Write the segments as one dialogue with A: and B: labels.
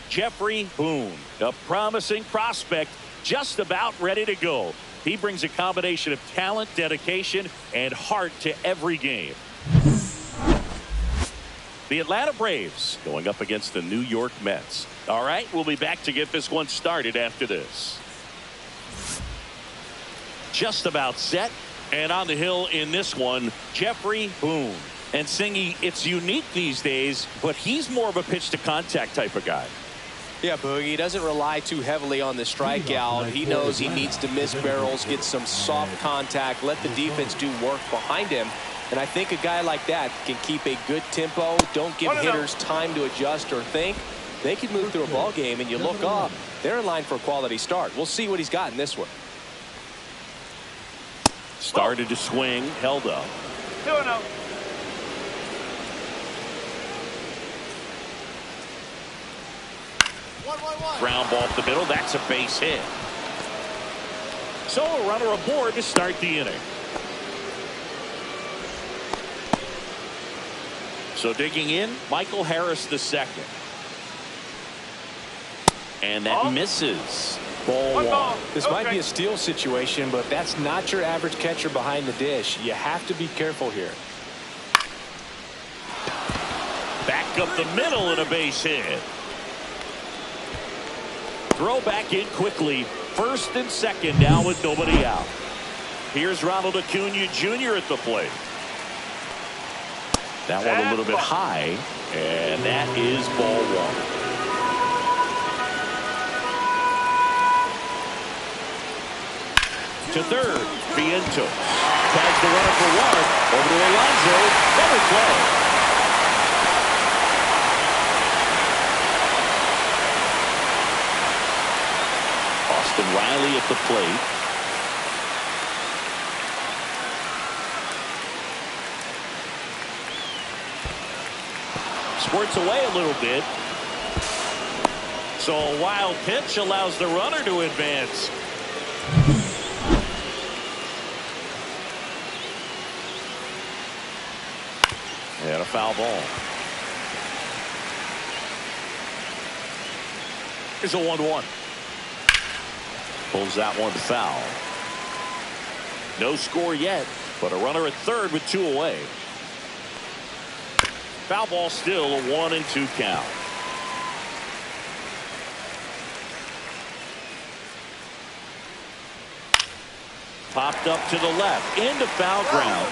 A: Jeffrey Boone, a promising prospect, just about ready to go. He brings a combination of talent, dedication, and heart to every game. The Atlanta Braves going up against the New York Mets. All right, we'll be back to get this one started after this. Just about set, and on the hill in this one, Jeffrey Boone. And Singy, it's unique these days, but he's more of a pitch to contact type of guy.
B: Yeah, Boogie, he doesn't rely too heavily on the strikeout. He knows he needs to miss barrels, get some soft contact, let the defense do work behind him. And I think a guy like that can keep a good tempo, don't give hitters time to adjust or think. They can move through a ball game, and you look up, they're in line for a quality start. We'll see what he's got in this one.
A: Started to swing, held up.
C: 2-0.
A: Ground ball up the middle. That's a base hit. So a runner aboard to start the inning. So digging in, Michael Harris the second. And that misses. Ball one.
B: This might be a steal situation, but that's not your average catcher behind the dish. You have to be careful here.
A: Back up the middle and a base hit. Throw back in quickly. First and second now with nobody out. Here's Ronald Acuna Jr. at the plate. That one a little bit high, and that is ball one. To third, Vientos. Tags the runner for one. Over to Alonso. Better play. Riley at the plate. Squirts away a little bit. So a wild pitch allows the runner to advance. And a foul ball. Here's a 1-1. Pulls that one foul. No score yet, but a runner at third with two away. Foul ball still, a 1-2 count. Popped up to the left, into foul ground.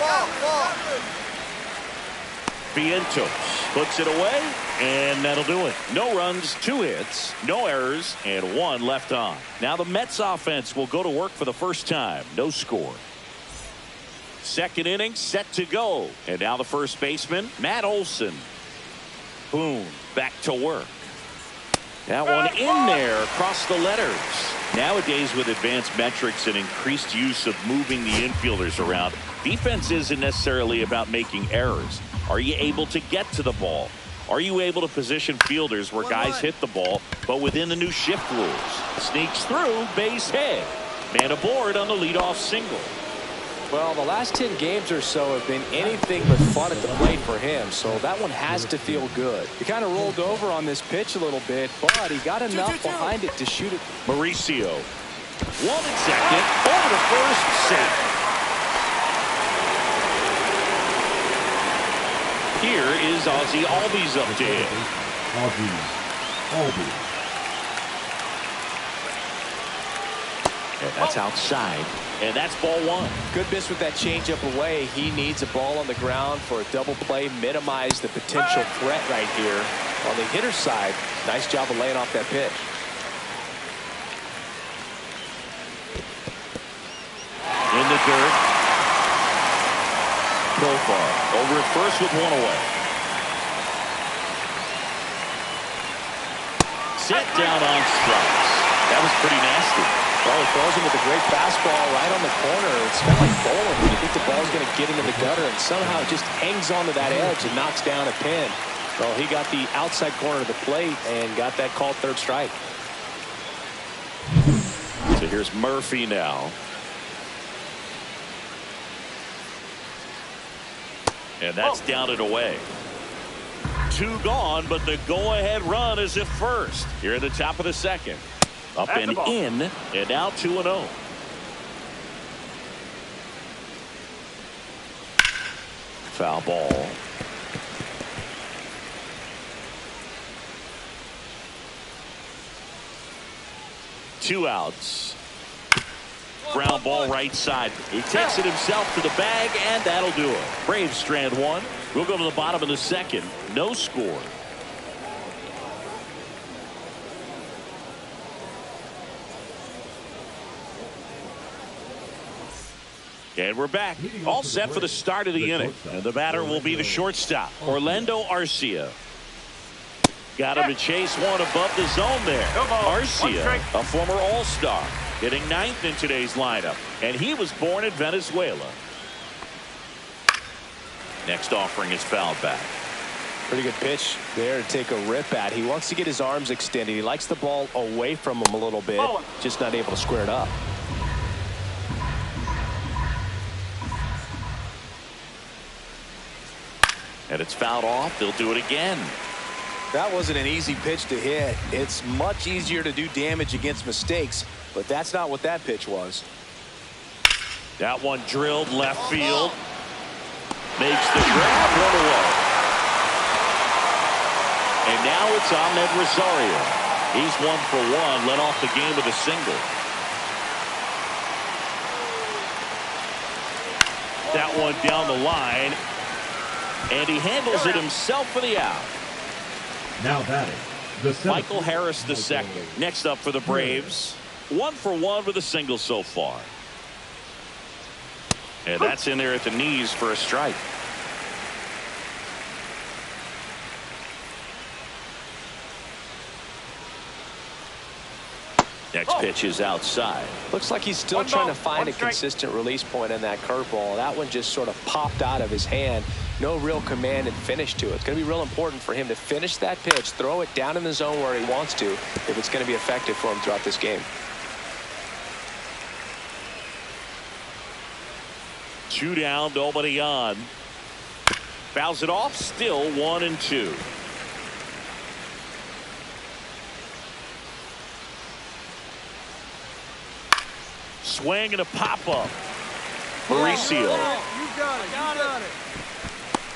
A: Vientos puts it away, and that'll do it. No runs, 2 hits, no errors, and 1 left on. Now the Mets offense will go to work for the first time. No score. Second inning set to go. And now the first baseman, Matt Olson. Boone back to work. That one in there across the letters. Nowadays, with advanced metrics and increased use of moving the infielders around, defense isn't necessarily about making errors. Are you able to get to the ball? Are you able to position fielders where guys hit the ball, but within the new shift rules? Sneaks through, base hit. Man aboard on the leadoff single.
B: Well, the last 10 games or so have been anything but fun at the plate for him, so that one has to feel good. He kind of rolled over on this pitch a little bit, but he got enough behind it to shoot it.
A: Mauricio. One at second, over to first, safe. Here is Ozzie Albies up to hit.
C: Albies.
A: And that's outside. And that's ball one.
B: Good miss with that changeup away. He needs a ball on the ground for a double play. Minimize the potential threat right here. On the hitter side, nice job of laying off that pitch.
A: In the dirt. Profar over at first with one away. Set down on strikes. That was pretty nasty.
B: Well, he throws him with a great fastball right on the corner. It's kind of like bowling when you think the ball's going to get into the gutter, and somehow it just hangs onto that edge and knocks down a pin. Well, he got the outside corner of the plate and got that called third strike.
A: So here's Murphy now. And that's down and away. Two gone, but the go-ahead run is at first. Here at the top of the second. Up and in, and now 2-0. Foul ball. Two outs. Ground ball right side. He takes it himself to the bag, and that'll do it. Braves strand one. We'll go to the bottom of the second. No score. And we're back. All set for the start of the inning. And the batter will be the shortstop, Orlando Arcia. Got him to chase one above the zone there. Arcia, a former All-Star, hitting ninth in today's lineup. And he was born in Venezuela. Next offering is fouled back.
B: Pretty good pitch there to take a rip at. He wants to get his arms extended. He likes the ball away from him a little bit, just not able to square it up.
A: And it's fouled off. They'll do it again.
B: That wasn't an easy pitch to hit. It's much easier to do damage against mistakes, but that's not what that pitch was.
A: That one drilled left field. Makes the grab, one away. And now it's Ahmed Rosario. He's 1 for 1, led off the game with a single. That one down the line. And he handles it himself for the out.
C: Now batting,
A: Michael Harris the second. Next up for the Braves. 1 for 1 with a single so far. And that's in there at the knees for a strike. Next pitch is outside.
B: Looks like he's still trying to find a consistent release point in that curveball. That one just sort of popped out of his hand. No real command and finish to it. It's going to be real important for him to finish that pitch, throw it down in the zone where he wants to, if it's going to be effective for him throughout this game.
A: 2 down, nobody on. Fouls it off, still 1-2. Swing and a pop-up. Mauricio.
D: You got it. You got it.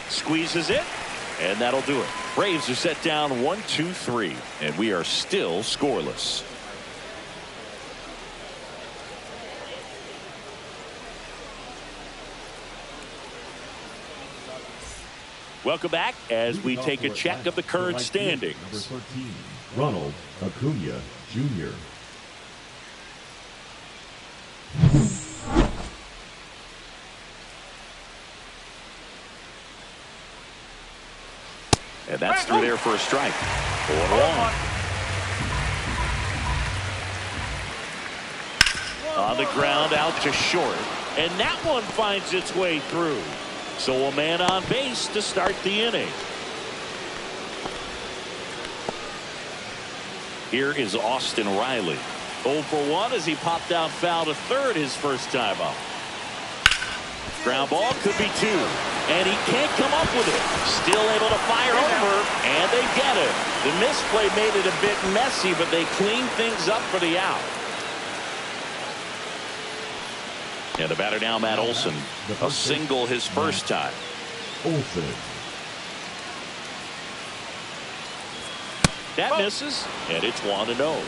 A: Squeezes it, and that'll do it. Braves are set down 1-2-3, and we are still scoreless. Welcome back as we take a check of the current standings.
C: Number 13, Ronald Acuna Jr.
A: And that's through there for a strike. 4-1. On the ground, out to short. And that one finds its way through. So a man on base to start the inning. Here is Austin Riley. 0 for 1 as he popped out foul to third his first time up. Ground ball could be 2. And he can't come up with it. Still able to fire over. And they get it. The misplay made it a bit messy, but they cleaned things up for the out. And the batter now, Matt Olson. A single his first time.
C: Olson.
A: That misses, and it's 1-0.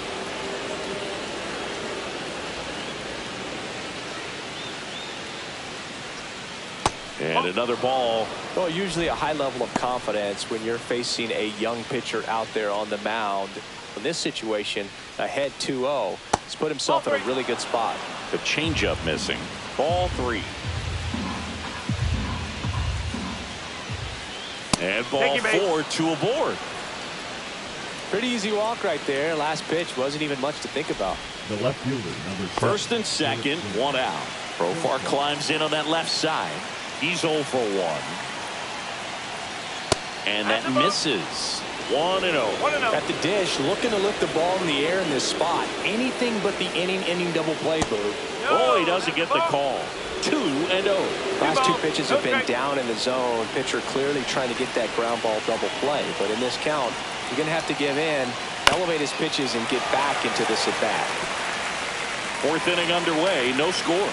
A: And another ball.
B: Well, usually a high level of confidence when you're facing a young pitcher out there on the mound. In this situation, ahead 2-0. He's put himself in a really good spot.
A: The changeup missing. Ball 3. And ball 4, 2 aboard.
B: Pretty easy walk right there. Last pitch wasn't even much to think about.
C: The left fielder, number 7.
A: First and second, 1 out. Profar climbs in on that left side. He's 0 for 1. And that misses. 1-0.
B: At the dish, looking to lift the ball in the air in this spot. Anything but the inning double play, Boo.
A: Oh, he doesn't get the call. 2-0.
B: Last 2 pitches have been down in the zone. Pitcher clearly trying to get that ground ball double play. But in this count, you're going to have to give in, elevate his pitches, and get back into this at bat.
A: 4th inning underway. No score.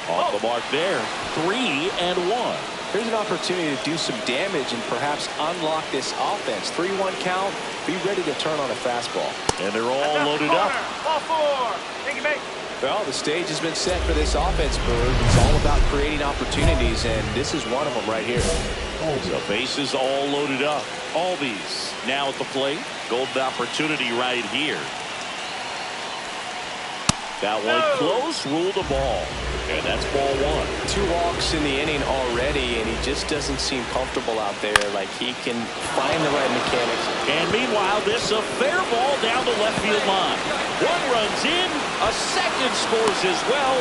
A: Off the mark there. 3-1.
B: Here's an opportunity to do some damage and perhaps unlock this offense. 3-1 count. Be ready to turn on a fastball.
A: And they're all loaded up.
D: Ball 4. Thank you, mate.
B: Well, the stage has been set for this offense, Bird. It's all about creating opportunities, and this is one of them right here.
A: The bases all loaded up. Albies now at the plate. Golden opportunity right here. That one close, ruled the ball. And that's ball 1.
B: 2 walks in the inning already, and he just doesn't seem comfortable out there. Like he can find the right mechanics.
A: And meanwhile, this a fair ball down the left field line. 1 runs in, a second scores as well.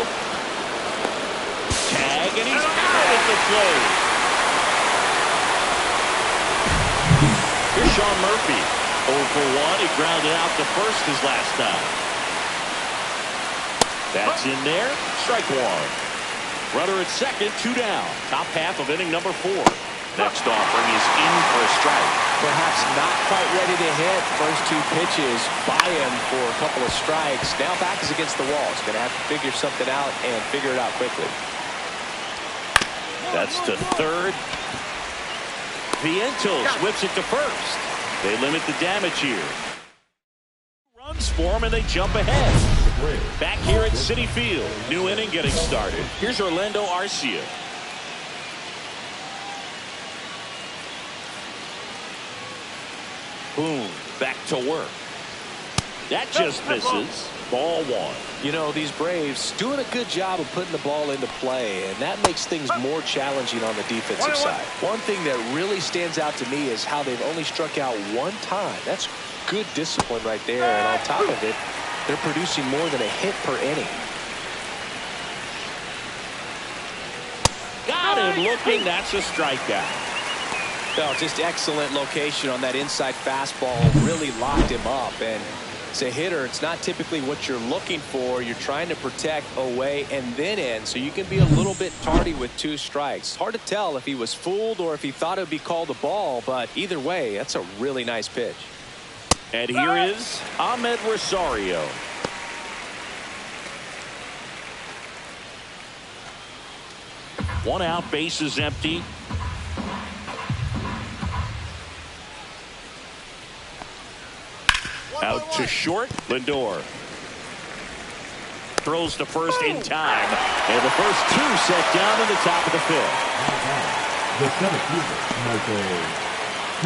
A: Tag, and he's out at the plate. Here's Sean Murphy. 0 for 1. He grounded out to first his last time. That's in there. Strike 1. Runner at second, 2 down. Top half of inning number 4. Next offering is in for a strike.
B: Perhaps not quite ready to hit. First 2 pitches by him for a couple of strikes. Now back is against the wall. He's going to have to figure something out and figure it out quickly.
A: That's to third. Vientos whips it to first. They limit the damage here. Runs for him and they jump ahead. Back here at Citi Field. New inning getting started. Here's Orlando Arcia. Boom. Back to work. That just misses. Ball 1.
B: You know, these Braves doing a good job of putting the ball into play, and that makes things more challenging on the defensive side. One thing that really stands out to me is how they've only struck out 1 time. That's good discipline right there, and on top of it, they're producing more than a hit per inning.
A: Got him looking. That's a strikeout.
B: Well, just excellent location on that inside fastball. Really locked him up. And as a hitter, it's not typically what you're looking for. You're trying to protect away and then in, so you can be a little bit tardy with 2 strikes. Hard to tell if he was fooled or if he thought it would be called a ball, but either way, that's a really nice pitch.
A: And here is Ahmed Rosario. One out, bases empty. Out to short, Lindor. Throws to first in time. And the first 2 set down in the top of the 5th.
C: The center fielder, Michael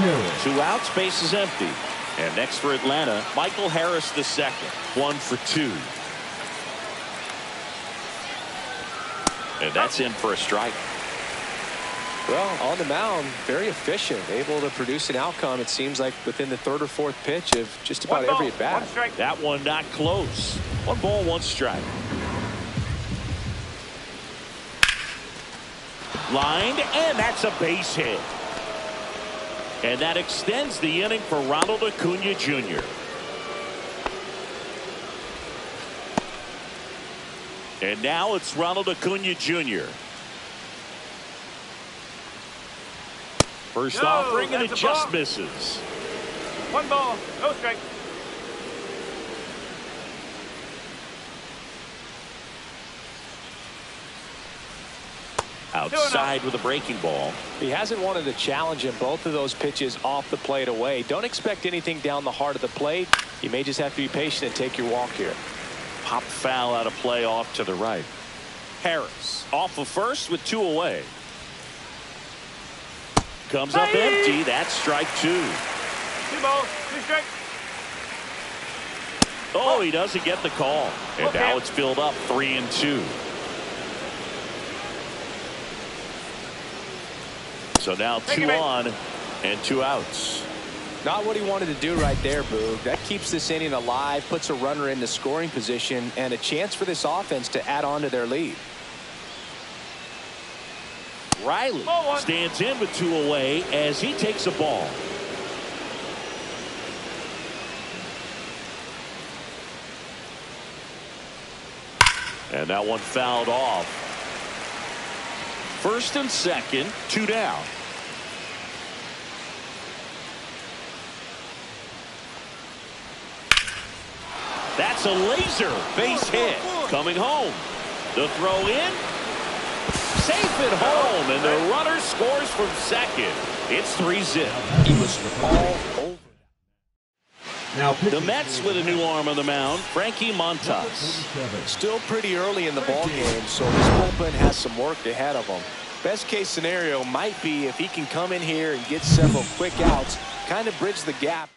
C: Harris.
A: 2 outs, bases empty. And next for Atlanta, Michael Harris the second. 1 for 2. And that's in for a strike.
B: Well, on the mound, very efficient, able to produce an outcome, it seems like, within the third or fourth pitch of just about every at bat.
A: That one not close. 1 ball, 1 strike. Lined, and that's a base hit. And that extends the inning for Ronald Acuna Jr. And now it's Ronald Acuna Jr. First offering, and it just misses.
D: 1 ball, no strike.
A: Outside with a breaking ball.
B: He hasn't wanted to challenge him. Both of those pitches off the plate away. Don't expect anything down the heart of the plate. You may just have to be patient and take your walk here.
A: Pop foul out of play off to the right. Harris off of first with 2 away. Comes up empty. That's strike 2.
D: 2 balls, 2 strikes.
A: Oh, he doesn't get the call. And now it's filled up 3-2. So now 2 on and 2 outs.
B: Not what he wanted to do right there, Boog. That keeps this inning alive, puts a runner into scoring position, and a chance for this offense to add on to their lead.
A: Riley stands in with 2 away as he takes a ball. And that one fouled off. First and second, 2 down. That's a laser base hit. Coming home. The throw in. Safe at home, and the runner scores from second. It's 3-zip.
B: He was all over.
C: Now
A: The Mets with a new arm on the mound, Frankie Montas.
B: Still pretty early in the ball game, so this bullpen has some work ahead of him. Best case scenario might be if he can come in here and get several quick outs, kind of bridge the gap.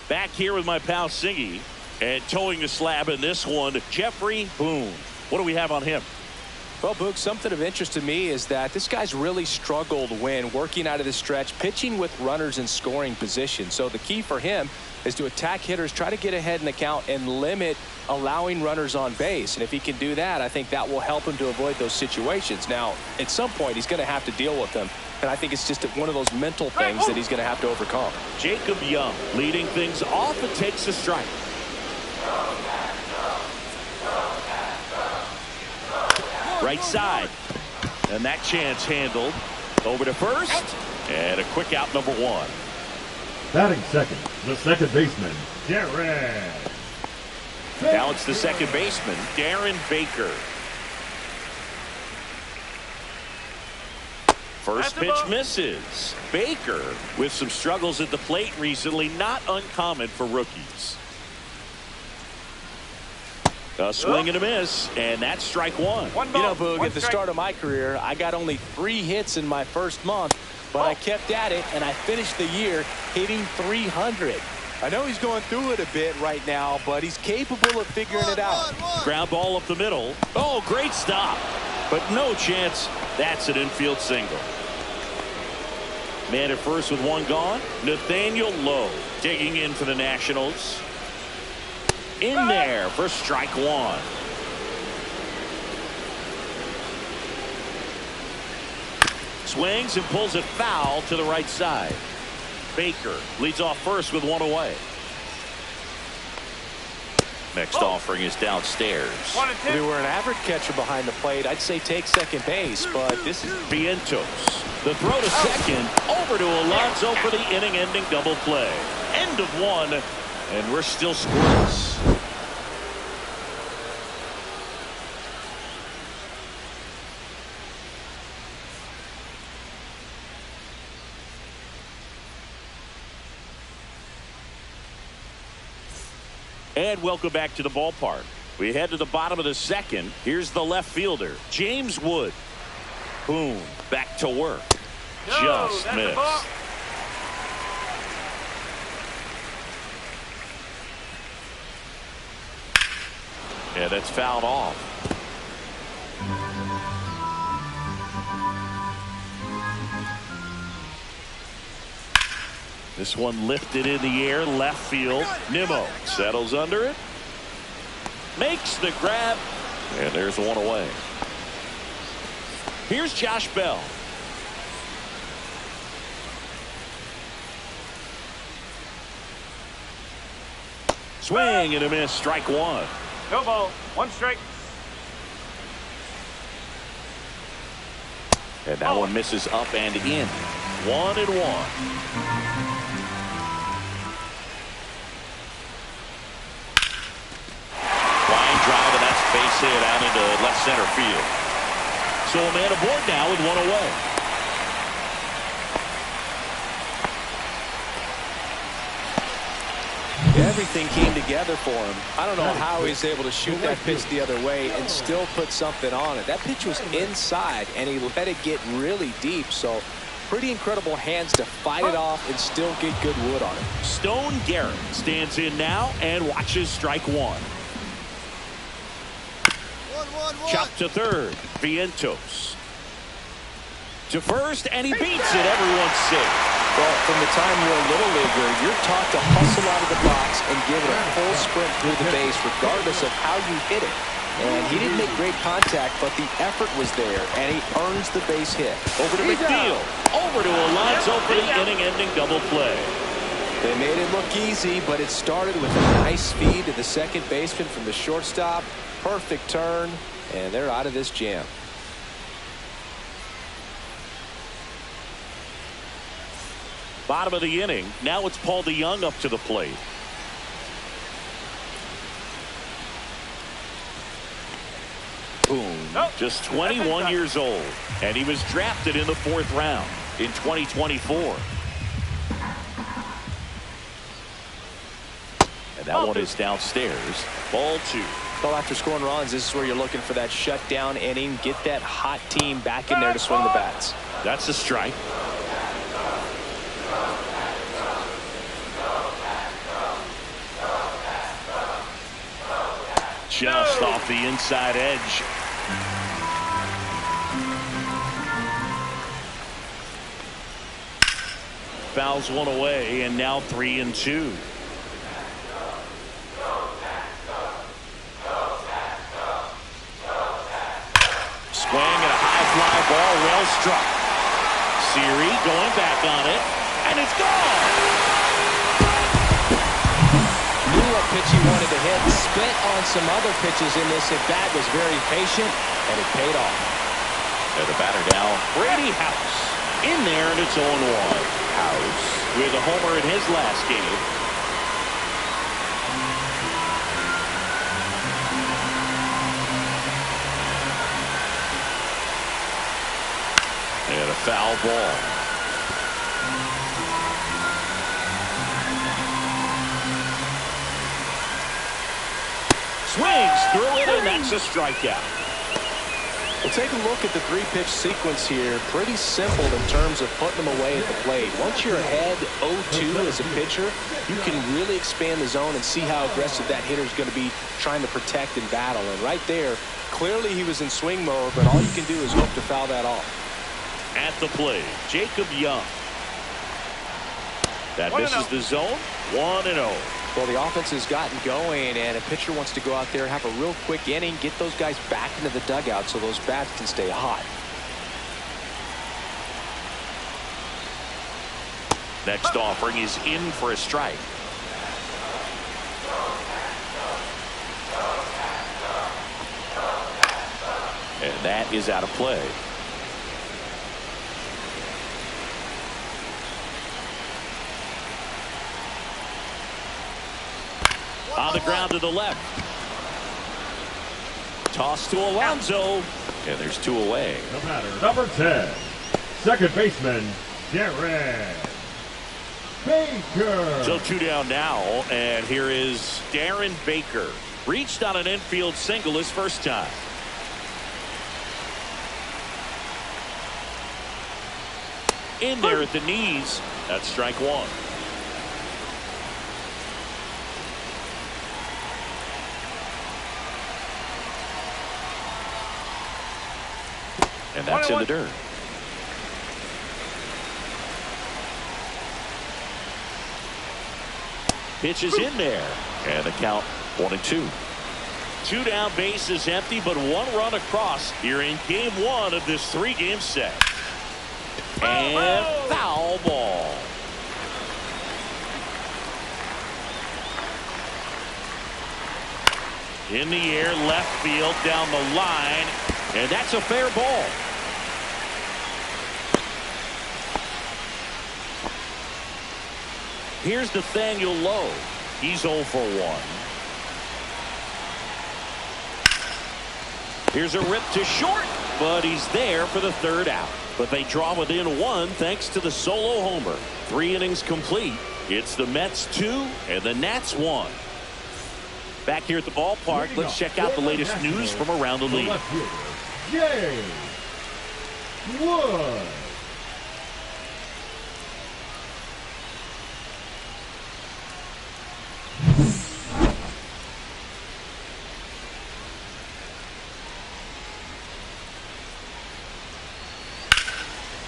A: Back here with my pal Singy, and towing the slab in this one, Jeffrey Boone. What do we have on him?
B: Well, Boog, something of interest to me is that this guy's really struggled when working out of the stretch, pitching with runners in scoring position. So the key for him is to attack hitters, try to get ahead in the count, and limit allowing runners on base. And if he can do that, I think that will help him to avoid those situations. Now, at some point, he's going to have to deal with them. And I think it's just one of those mental things that he's going to have to overcome.
A: Jacob Young leading things off and takes a strike. Right side. And that chance handled. Over to first. And a quick out, number 1.
C: Batting second, the second baseman, Darren.
A: Now it's the second baseman, Darren Baker. First pitch misses. Baker with some struggles at the plate recently, not uncommon for rookies. A swing and a miss, and that's strike 1.
B: You know, Boog, at the start of my career, I got only 3 hits in my first month, but I kept at it, and I finished the year hitting 300. I know he's going through it a bit right now, but he's capable of figuring it out.
A: Ground ball up the middle. Oh, great stop. But no chance. That's an infield single. Man at first with 1 gone. Nathaniel Lowe digging in for the Nationals. In there for strike 1. Swings and pulls it foul to the right side. Baker leads off first with 1 away. Next offering is downstairs.
B: If you were an average catcher behind the plate, I'd say take second base, but this is
A: Vientos. The throw to second, over to Alonso for the inning-ending double play. End of 1, and we're still scoreless. And welcome back to the ballpark. We head to the bottom of the second. Here's the left fielder, James Wood. Boom, back to work. Just missed. Yeah, that's fouled off. This one lifted in the air, left field. Nimmo settles under it. Makes the grab. And there's 1 away. Here's Josh Bell. Swing and a miss. Strike 1.
D: No ball. 1 strike.
A: And that one misses up and in. 1-1. Drive, and that's base hit out into left center field. So a man aboard now with 1 away.
B: everything came together for him. I don't know how he's able to shoot that pitch the other way and still put something on it. That pitch was inside, and he let it get really deep. So pretty incredible hands to fight it off and still get good wood on it.
A: Stone Garrett stands in now and watches strike 1. Chop to third. Vientos. To first, and he beats it. Everyone's safe.
B: Well, from the time you're a little leaguer, you're taught to hustle out of the box and give it a full sprint through the base, regardless of how you hit it. And he didn't make great contact, but the effort was there, and he earns the base hit.
A: Over to McNeil. Over to Alonso for the inning-ending double play.
B: They made it look easy, but it started with a nice feed to the second baseman from the shortstop. Perfect turn, and they're out of this jam.
A: Bottom of the inning. Now it's Paul DeYoung up to the plate. Boom. Just 21 years old. And he was drafted in the 4th round in 2024. And that one is downstairs. Ball 2.
B: Well, after scoring runs, this is where you're looking for that shutdown inning. Get that hot team back in there to swing the bats.
A: That's a strike. Just off the inside edge. Fouls one away, and now 3-2. Swing and a high fly ball, well struck. Siri going back on it, and it's gone.
B: Knew what pitch he wanted to hit, spent on some other pitches in this at bat, was very patient, and it paid off.
A: And the batter now, Brady House. In there, and it's 0-1. House with a homer in his last game. And a foul ball. Swings through it, and that's a strikeout.
B: We'll take a look at the 3-pitch sequence here. Pretty simple in terms of putting them away at the plate. Once you're ahead 0-2 as a pitcher, you can really expand the zone and see how aggressive that hitter is going to be trying to protect and battle. And right there, clearly he was in swing mode, but all you can do is hope to foul that off.
A: At the plate, Jacob Young. That misses the zone. 1-0.
B: Well, the offense has gotten going, and a pitcher wants to go out there, have a real quick inning, get those guys back into the dugout so those bats can stay hot.
A: Next offering is in for a strike. And that is out of play. On the ground to the left. Toss to Alonso. And there's two away.
C: The batter, number 10, second baseman, Darren Baker.
A: So two down now, and here is Darren Baker. Reached on an infield single his first time. In there at the knees. That's strike one. And that's in the dirt. Pitch is in there. And the count 1-2. Two down, bases empty, but one run across here in game one of this three-game set. And foul ball. In the air, left field, down the line. And that's a fair ball. Here's Nathaniel Lowe. He's 0 for 1. Here's a rip to short, but he's there for the third out. But they draw within one thanks to the solo homer. 3 innings complete. It's the Mets 2 and the Nats 1. Back here at the ballpark, let's check out the latest news from around the league.
C: Jay Wood.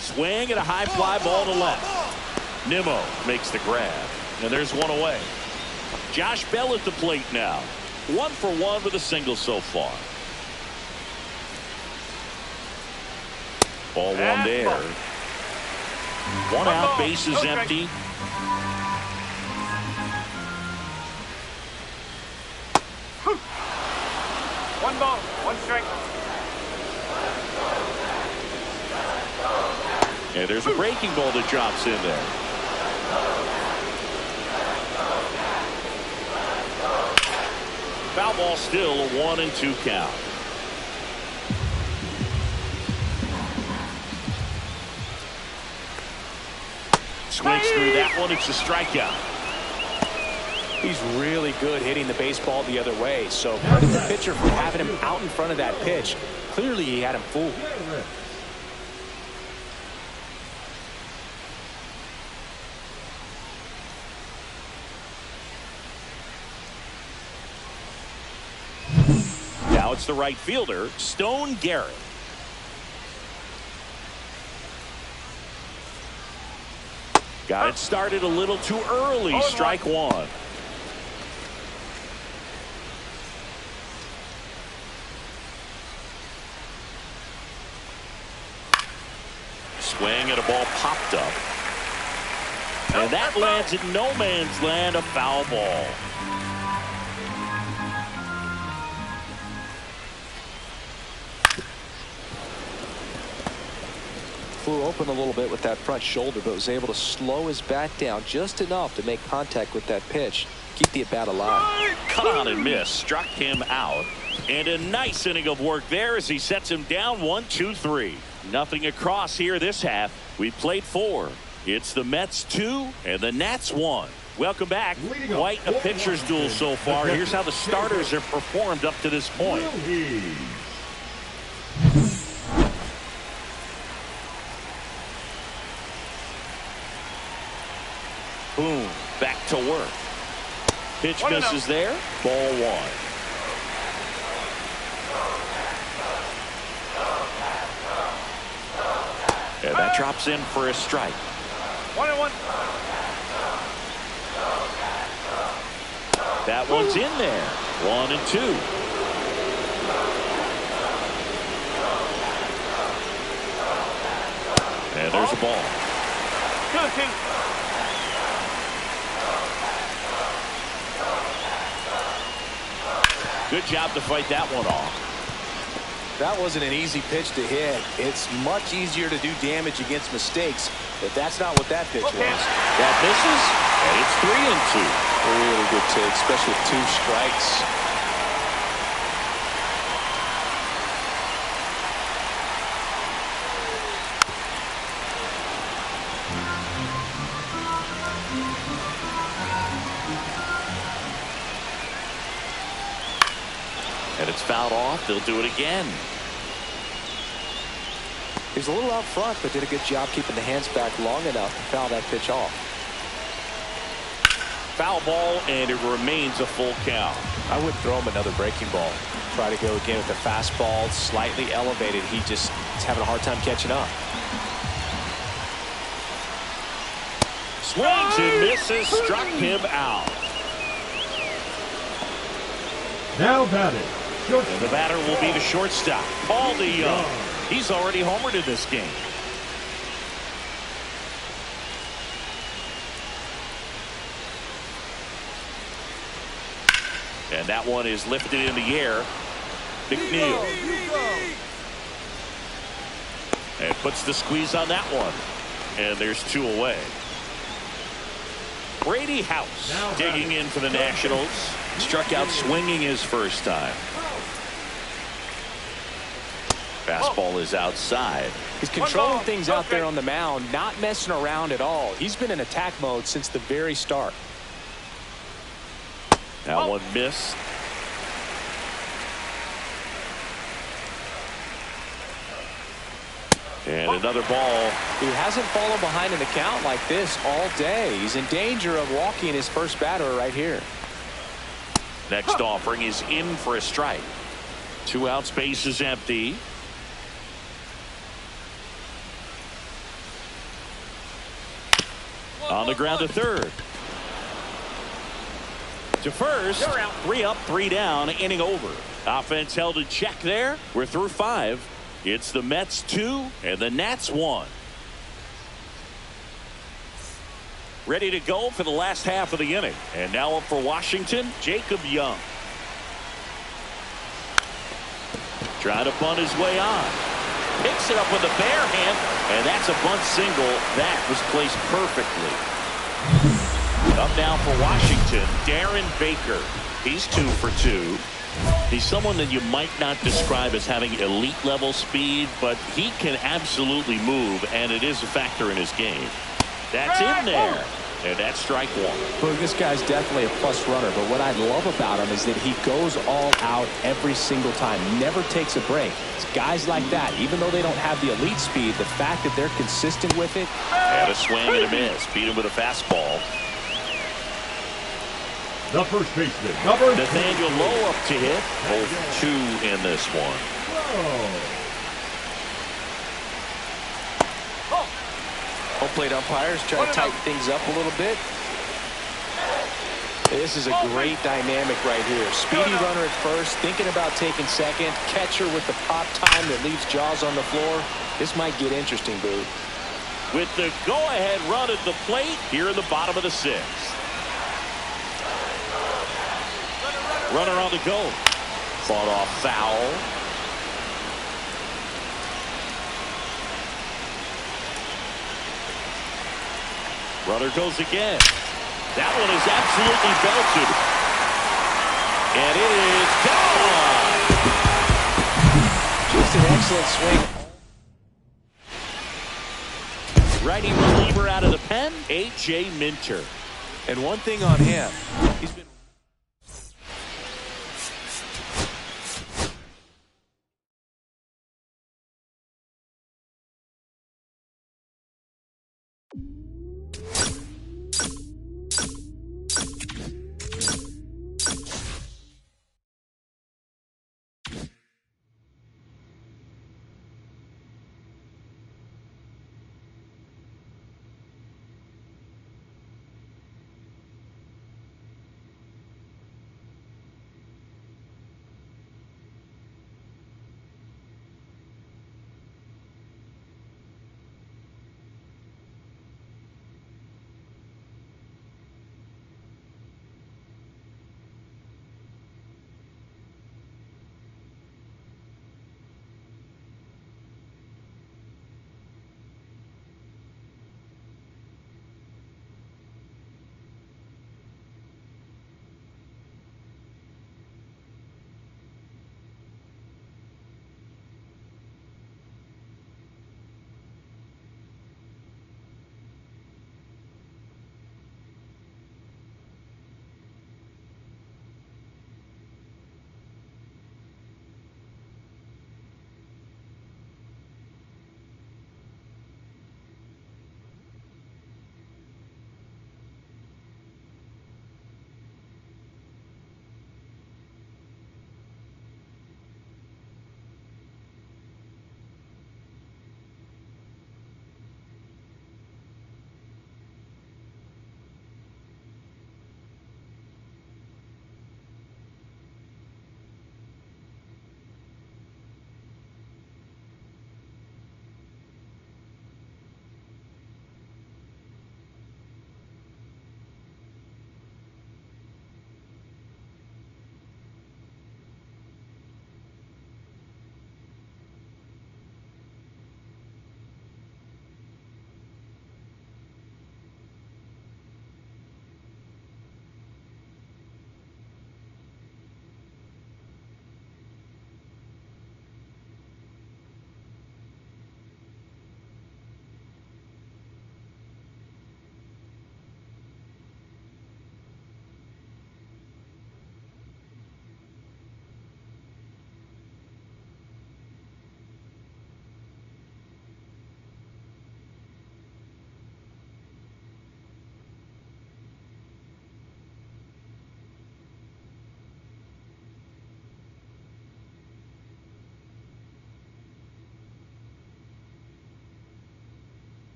A: Swing and a high fly ball to left. Nimmo makes the grab. And there's one away. Josh Bell at the plate now. 1 for 1 with a single so far. Ball one there. One out, bases empty.
D: One ball, one strike.
A: And there's a breaking ball that drops in there. Foul ball still, a 1-2 count. Swings through that one. It's a strikeout.
B: He's really good hitting the baseball the other way. So credit the pitcher for having him out in front of that pitch. Clearly he had him fooled.
A: Now it's the right fielder, Stone Garrett. Got it started a little too early. Strike one. Swing and a ball popped up. And that lands in no man's land, a foul ball.
B: Flew open a little bit with that front shoulder, but was able to slow his bat down just enough to make contact with that pitch. Keep the at-bat alive.
A: Cut on and miss. Struck him out. And a nice inning of work there as he sets him down 1-2-3. Nothing across here this half. We've played 4. It's the Mets 2 and the Nats 1. Welcome back. Quite a pitcher's duel so far. Here's how the starters have performed up to this point. Boom. Back to work. Pitch misses there. Ball one. And that drops in for a strike.
D: 1-1.
A: That one's in there. 1-2. And there's a ball.
D: 2-2.
A: Good job to fight that one off.
B: That wasn't an easy pitch to hit. It's much easier to do damage against mistakes, but that's not what that pitch was.
A: That misses, and it's 3-2.
B: Really good take, especially with 2 strikes.
A: And it's fouled off. They'll do it again.
B: He's a little out front, but did a good job keeping the hands back long enough to foul that pitch off.
A: Foul ball, and it remains a full count.
B: I wouldn't throw him another breaking ball. Try to go again with the fastball, slightly elevated. He just is having a hard time catching up.
A: Swings and misses, struck him out.
C: Now batting.
A: And the batter will be the shortstop, Paul DeYoung. He's already homered in this game. And that one is lifted in the air. McNeil. And puts the squeeze on that one. And there's 2 away. Brady House digging in for the Nationals. Struck out swinging his first time. Fastball is outside.
B: He's controlling things out there on the mound, not messing around at all. He's been in attack mode since the very start.
A: That one missed. And another ball.
B: He hasn't fallen behind in the count like this all day. He's in danger of walking his first batter right here.
A: Next offering is in for a strike. 2 outs, base is empty. On the ground to third. To first. 3 up, 3 down, inning over. Offense held in check there. We're through 5. It's the Mets 2 and the Nats 1. Ready to go for the last half of the inning. And now up for Washington, Jacob Young. Trying to bunt his way on. Picks it up with a bare hand, and that's a bunt single. That was placed perfectly. Up now for Washington, Darren Baker. He's 2 for 2. He's someone that you might not describe as having elite level speed, but he can absolutely move, and it is a factor in his game. That's in there. And that's strike 1.
B: Look, this guy's definitely a plus runner, but what I love about him is that he goes all out every single time, never takes a break. It's guys like that, even though they don't have the elite speed, the fact that they're consistent with it.
A: And a swing and a miss. Beat him with a fastball.
C: The first baseman, number
A: Nathaniel Lowe up to hit. 0-2 in this one.
B: Home plate umpires trying to tighten things up a little bit. This is a great dynamic right here. Speedy runner at first, thinking about taking second. Catcher with the pop time that leaves Jaws on the floor. This might get interesting, Boo.
A: With the go-ahead run at the plate here in the bottom of the 6th. Runner on the go. Fought off foul. Runner goes again. That one is absolutely belted. And it is gone.
B: Just an excellent swing.
A: Righty reliever out of the pen, A.J. Minter.
B: And one thing on him, he's been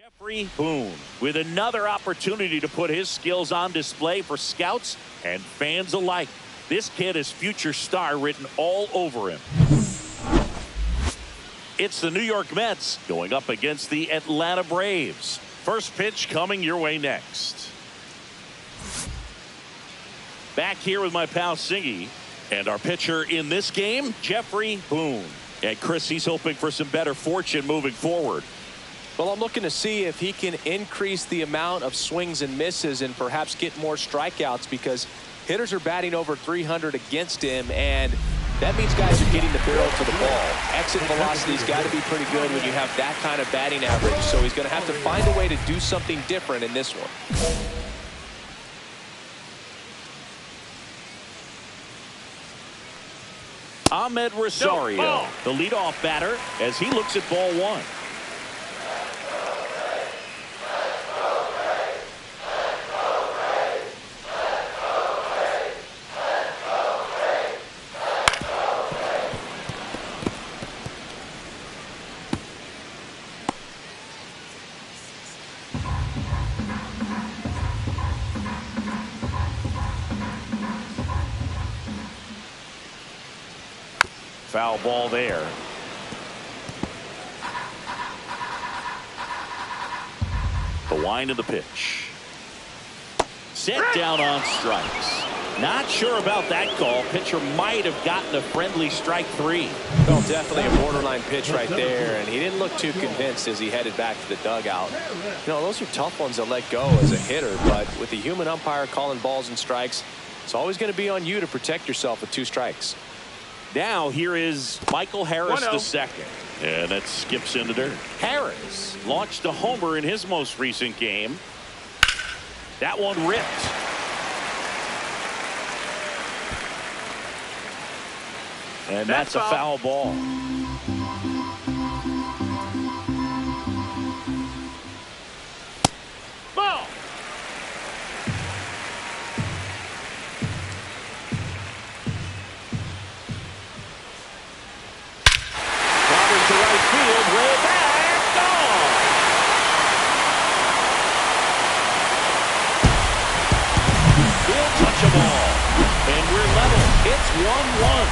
A: Jeffrey Boone with another opportunity to put his skills on display for scouts and fans alike. This kid has future star written all over him. It's the New York Mets going up against the Atlanta Braves. First pitch coming your way next. Back here with my pal Singy and our pitcher in this game, Jeffrey Boone. And Chris, he's hoping for some better fortune moving forward.
B: Well, I'm looking to see if he can increase the amount of swings and misses and perhaps get more strikeouts, because hitters are batting over 300 against him, and that means guys are getting the barrel to the ball. Exit velocity's got to be pretty good when you have that kind of batting average, so he's going to have to find a way to do something different in this one.
A: Ahmed Rosario, the leadoff batter, as he looks at ball one. Foul ball there. The wind of the pitch. Set down on strikes. Not sure about that call. Pitcher might have gotten a friendly strike three.
B: Well, definitely a borderline pitch right there, and he didn't look too convinced as he headed back to the dugout. You know, those are tough ones to let go as a hitter, but with the human umpire calling balls and strikes, it's always going to be on you to protect yourself with 2 strikes.
A: Now here is Michael Harris II. And that skips into dirt. Harris launched a homer in his most recent game. That one ripped. And that's a foul ball.
D: Ball.
A: To right field, way back, gone. He'll touch a ball, and we're level. It's 1-1.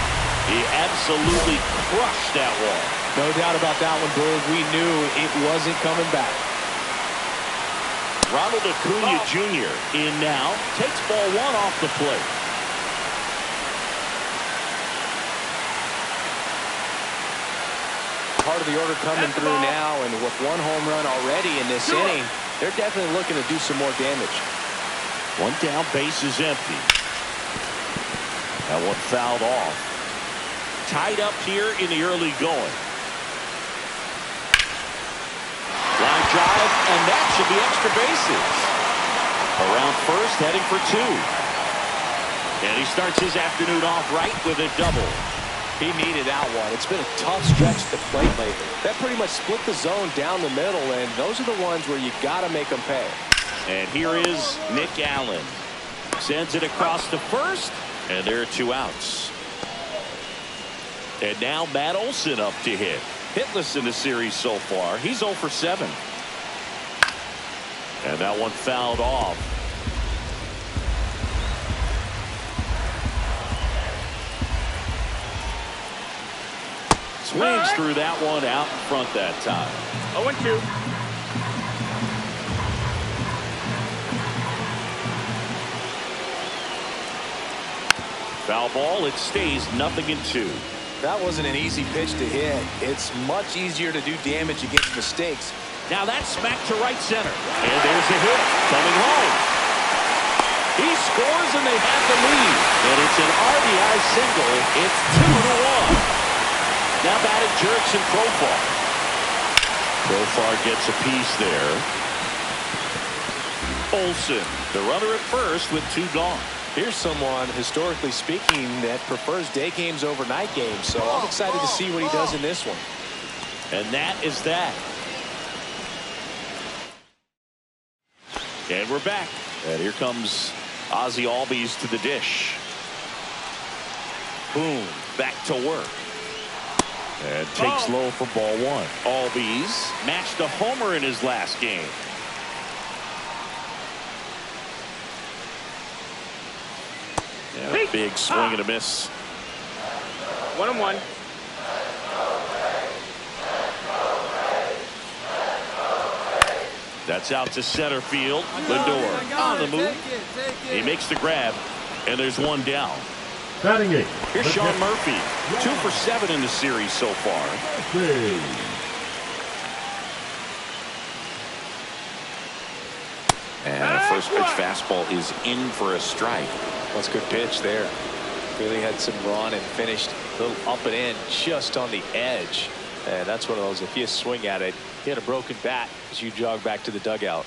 A: He absolutely crushed that one.
B: No doubt about that one, Boog. We knew it wasn't coming back.
A: Ronald Acuna Jr. in now, takes ball 1 off the plate.
B: Part of the order coming through now, and with 1 home run already in this inning, they're definitely looking to do some more damage.
A: 1 down, base is empty. That one fouled off. Tied up here in the early going. Line drive, and that should be extra bases. Around first, heading for 2. And he starts his afternoon off right with a double.
B: He needed that one. It's been a tough stretch at the plate lately. That pretty much split the zone down the middle, and those are the ones where you got to make them pay.
A: And here is Nick Allen. Sends it across to first, and there are 2 outs. And now Matt Olson up to hit. Hitless in the series so far. He's 0 for 7. And that one fouled off. Swings through that one out in front that time.
D: 0-2.
A: Foul ball. It stays 0-2.
B: That wasn't an easy pitch to hit. It's much easier to do damage against mistakes.
A: Now that's smacked to right center. And there's a hit coming home. He scores and they have the lead. And it's an RBI single. It's 2-1. Now batting Jurickson Profar. Profar gets a piece there. Olson, the runner at first with 2 gone.
B: Here's someone, historically speaking, that prefers day games over night games. So I'm excited to see what he does in this one.
A: And that is that. And we're back. And here comes Ozzie Albies to the dish. Boom, back to work. And takes low for ball one. Albies matched a homer in his last game. And a big swing and a miss.
D: 1-1.
A: That's out to center field. Lindor on the move. He makes the grab, and there's one down.
C: Batting eight.
A: Here's Sean Murphy. 2 for 7 in the series so far. And a first pitch fastball is in for a strike.
B: That's a good pitch there. Really had some run and finished a little up and in just on the edge. And that's one of those, if you swing at it, hit a broken bat as you jog back to the dugout.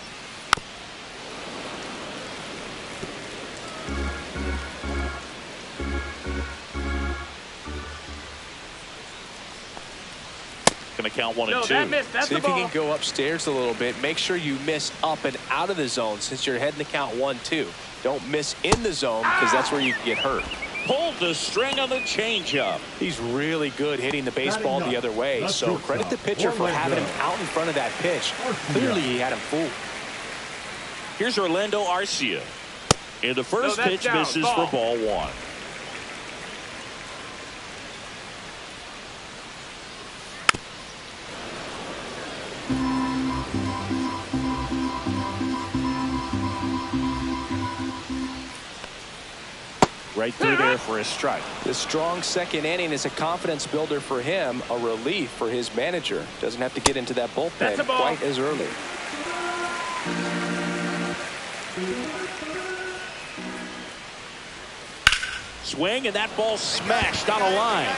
A: Going to count 1 and 2.
B: See if you can go upstairs a little bit. Make sure you miss up and out of the zone since you're heading to count 1-2. Don't miss in the zone because that's where you can get hurt.
A: Pulled the string on the changeup.
B: He's really good hitting the baseball the other way, so credit the pitcher for having him out in front of that pitch. Clearly he had him fooled.
A: Here's Orlando Arcia. And the first pitch misses for ball one. Right through there for a strike.
B: The strong second inning is a confidence builder for him, a relief for his manager. Doesn't have to get into that bullpen quite as early.
A: Swing, and that ball smashed on a line.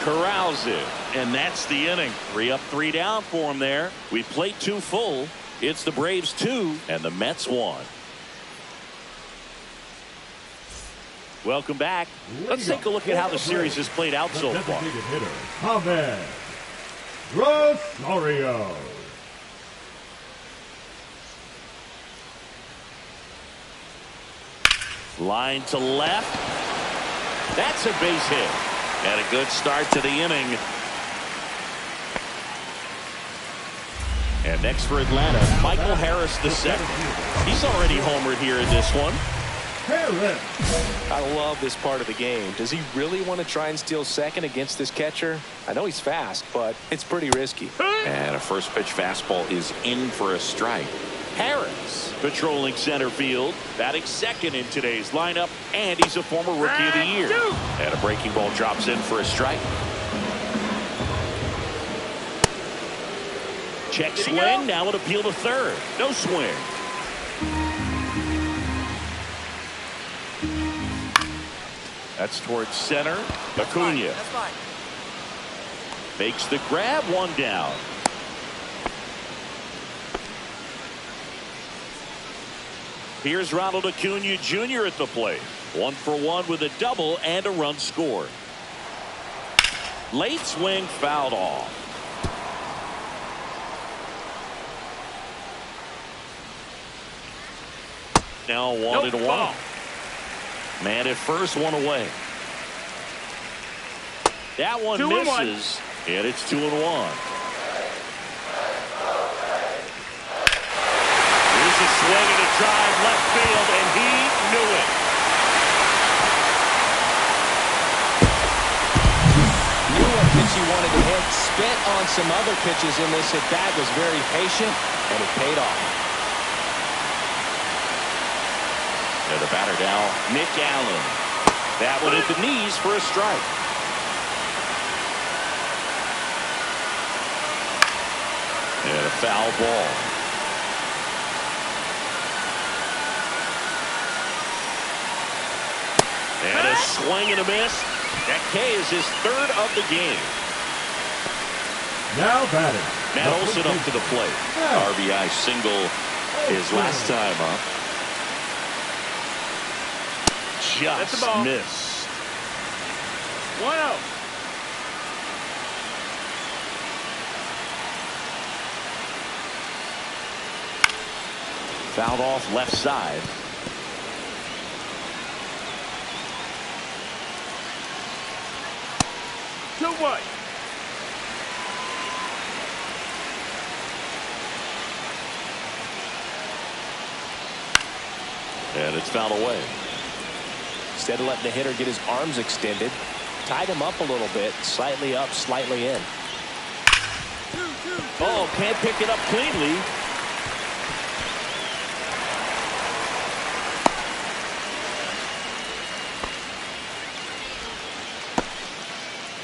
A: Corrals it, and that's the inning. 3 up, 3 down for him there. We played 2 full. It's the Braves 2 and the Mets 1. Welcome back. Let's take a look at how the series has played out so far.
C: Ahmed Rosario.
A: Line to left. That's a base hit. And a good start to the inning. And next for Atlanta, Michael Harris II. He's already homered here in this one.
B: I love this part of the game. Does he really want to try and steal second against this catcher? I know he's fast, but it's pretty risky.
A: And a first pitch fastball is in for a strike. Harris patrolling center field, batting second in today's lineup, and he's a former Rookie of the Year. And a breaking ball drops in for a strike. Check swing, now an appeal to third. No swing. That's towards center. Acuna makes the grab, 1 down. Here's Ronald Acuna Jr. at the plate. 1 for 1 with a double and a run scored. Late swing, fouled off. Now 1-1. Man at first, 1 away. That one misses, and it's 2-1. Here's a swing and a drive left field, and he knew it.
B: Knew what pitch he wanted to hit. Spit on some other pitches in this at bat. Was very patient, and it paid off.
A: And the batter now, Nick Allen. That one at the knees for a strike. And a foul ball. And a swing and a miss. That K is his 3rd of the game.
C: Now batting.
A: Matt Olson up to the plate. RBI single his last time up. Just missed.
D: 1-0.
A: Fouled off left side. it's fouled away.
B: Instead of letting the hitter get his arms extended, tied him up a little bit, slightly up, slightly in.
A: Oh, can't pick it up cleanly.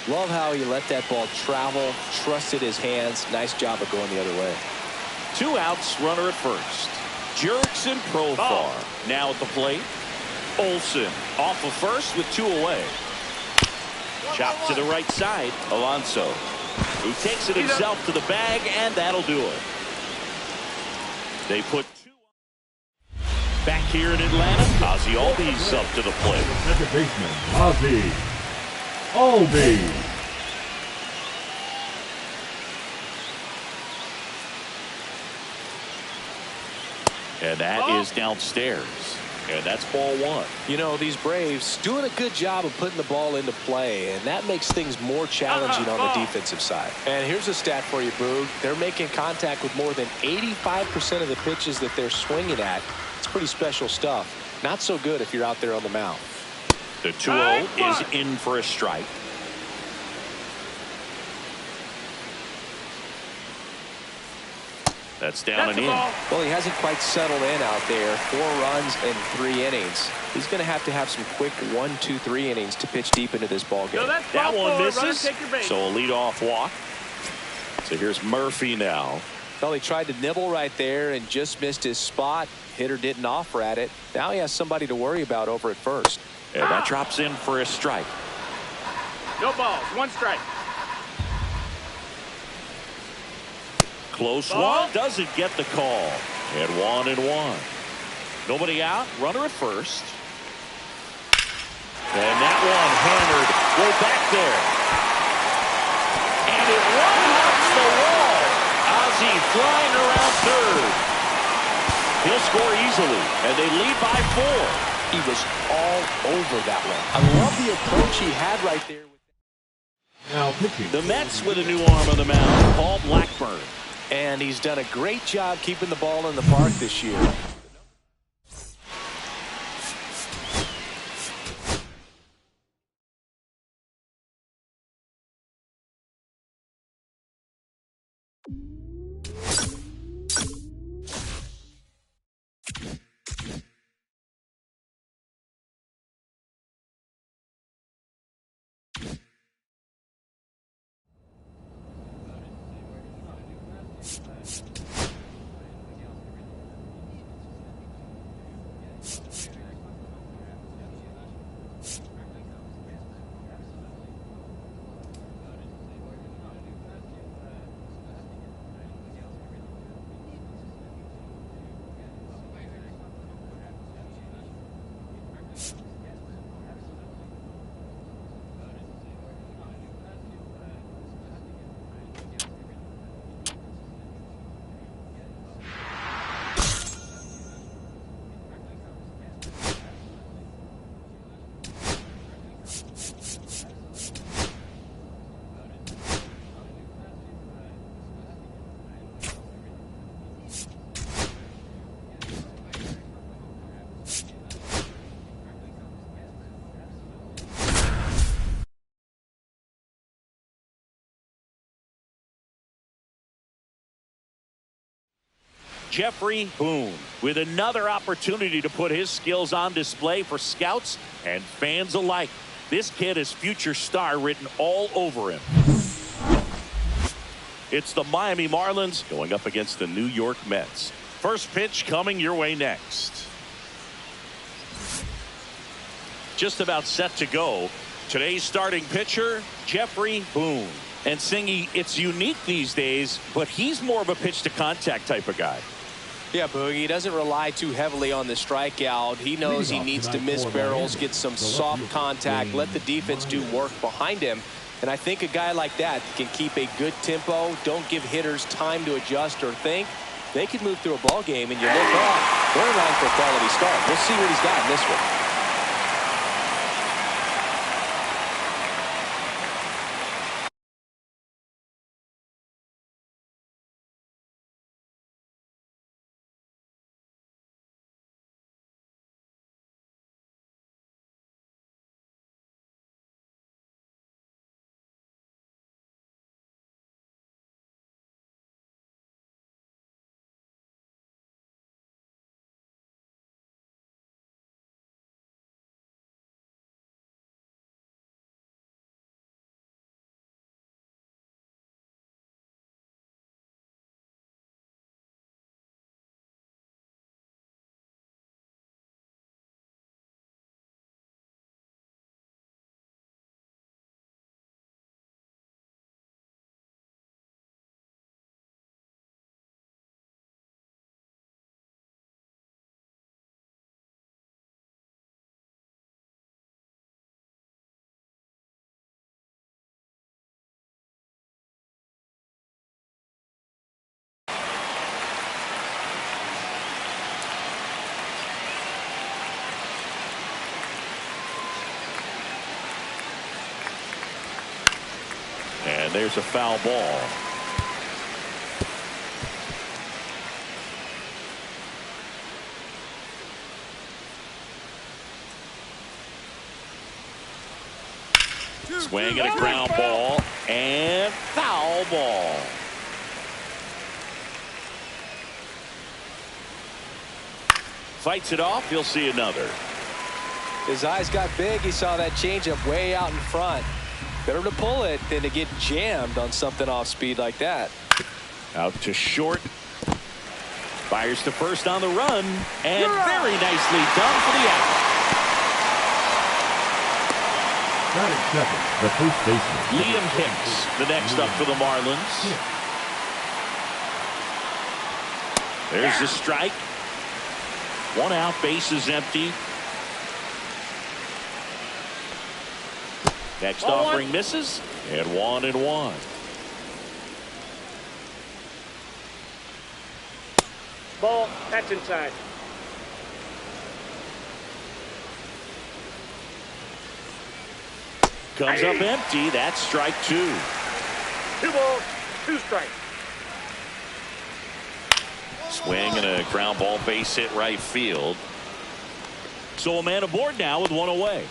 B: Love how he let that ball travel, trusted his hands. Nice job of going the other way.
A: 2 outs, runner at first. Jurickson Profar now at the plate. Olson off of first with 2 away. Chop to the right side. Alonso. He takes it himself to the bag, and that'll do it. They put 2 back here in Atlanta. Ozzie Albies up to the plate.
C: Second baseman, Ozzie Albies.
A: And that is downstairs. And that's ball 1.
B: You know, these Braves doing a good job of putting the ball into play, and that makes things more challenging on the defensive side. And here's a stat for you, Boog. They're making contact with more than 85% of the pitches that they're swinging at. It's pretty special stuff. Not so good if you're out there on the mound.
A: The 2-0 is in for a strike. That's down and in.
B: Well, he hasn't quite settled in out there. 4 runs in 3 innings. He's going to have some quick 1, 2, 3 innings to pitch deep into this ball game.
A: That one misses. So a leadoff walk. So here's Murphy now.
B: Well, he tried to nibble right there and just missed his spot. Hitter didn't offer at it. Now he has somebody to worry about over at first.
A: And that drops in for a strike.
D: No balls. 1 strike.
A: Close one, doesn't get the call. And 1-1. Nobody out, runner at first. And that one hammered way back there. And it one-hops the wall. Ozzie flying around third. He'll score easily, and they lead by 4.
B: He was all over that one. I love the approach he had right there.
C: Now pitching.
A: The Mets with a new arm on the mound, Paul Blackburn.
B: And he's done a great job keeping the ball in the park this year.
A: Jeffrey Boone with another opportunity to put his skills on display for scouts and fans alike. This kid has future star written all over him. It's the Miami Marlins going up against the New York Mets. First pitch coming your way next. Just about set to go. Today's starting pitcher, Jeffrey Boone. And Singy, it's unique these days, but he's more of a pitch to contact type of guy.
B: Yeah, Boogie, he doesn't rely too heavily on the strikeout. He knows he needs to miss barrels, get some soft contact, let the defense do work behind him. And I think a guy like that can keep a good tempo, don't give hitters time to adjust or think. They can move through a ball game, and you look up, they're in line for a quality start. We'll see what he's got in this one.
A: And there's a foul ball. Swing and a ground ball and foul ball. Fights it off. He'll see another.
B: His eyes got big. He saw that changeup way out in front. Better to pull it than to get jammed on something off speed like that.
A: Out to short. Fires to first on the run. And very nicely done for the out.
C: Batting second, the first baseman.
A: Liam Hicks, the next up for the Marlins. There's the strike. One out, base is empty. Next offering misses, and 1-1.
D: Ball. That's inside.
A: Comes up empty. That's strike 2.
D: 2 balls, 2 strikes.
A: Swing and a ground ball, base hit right field. So a man aboard now with 1 away.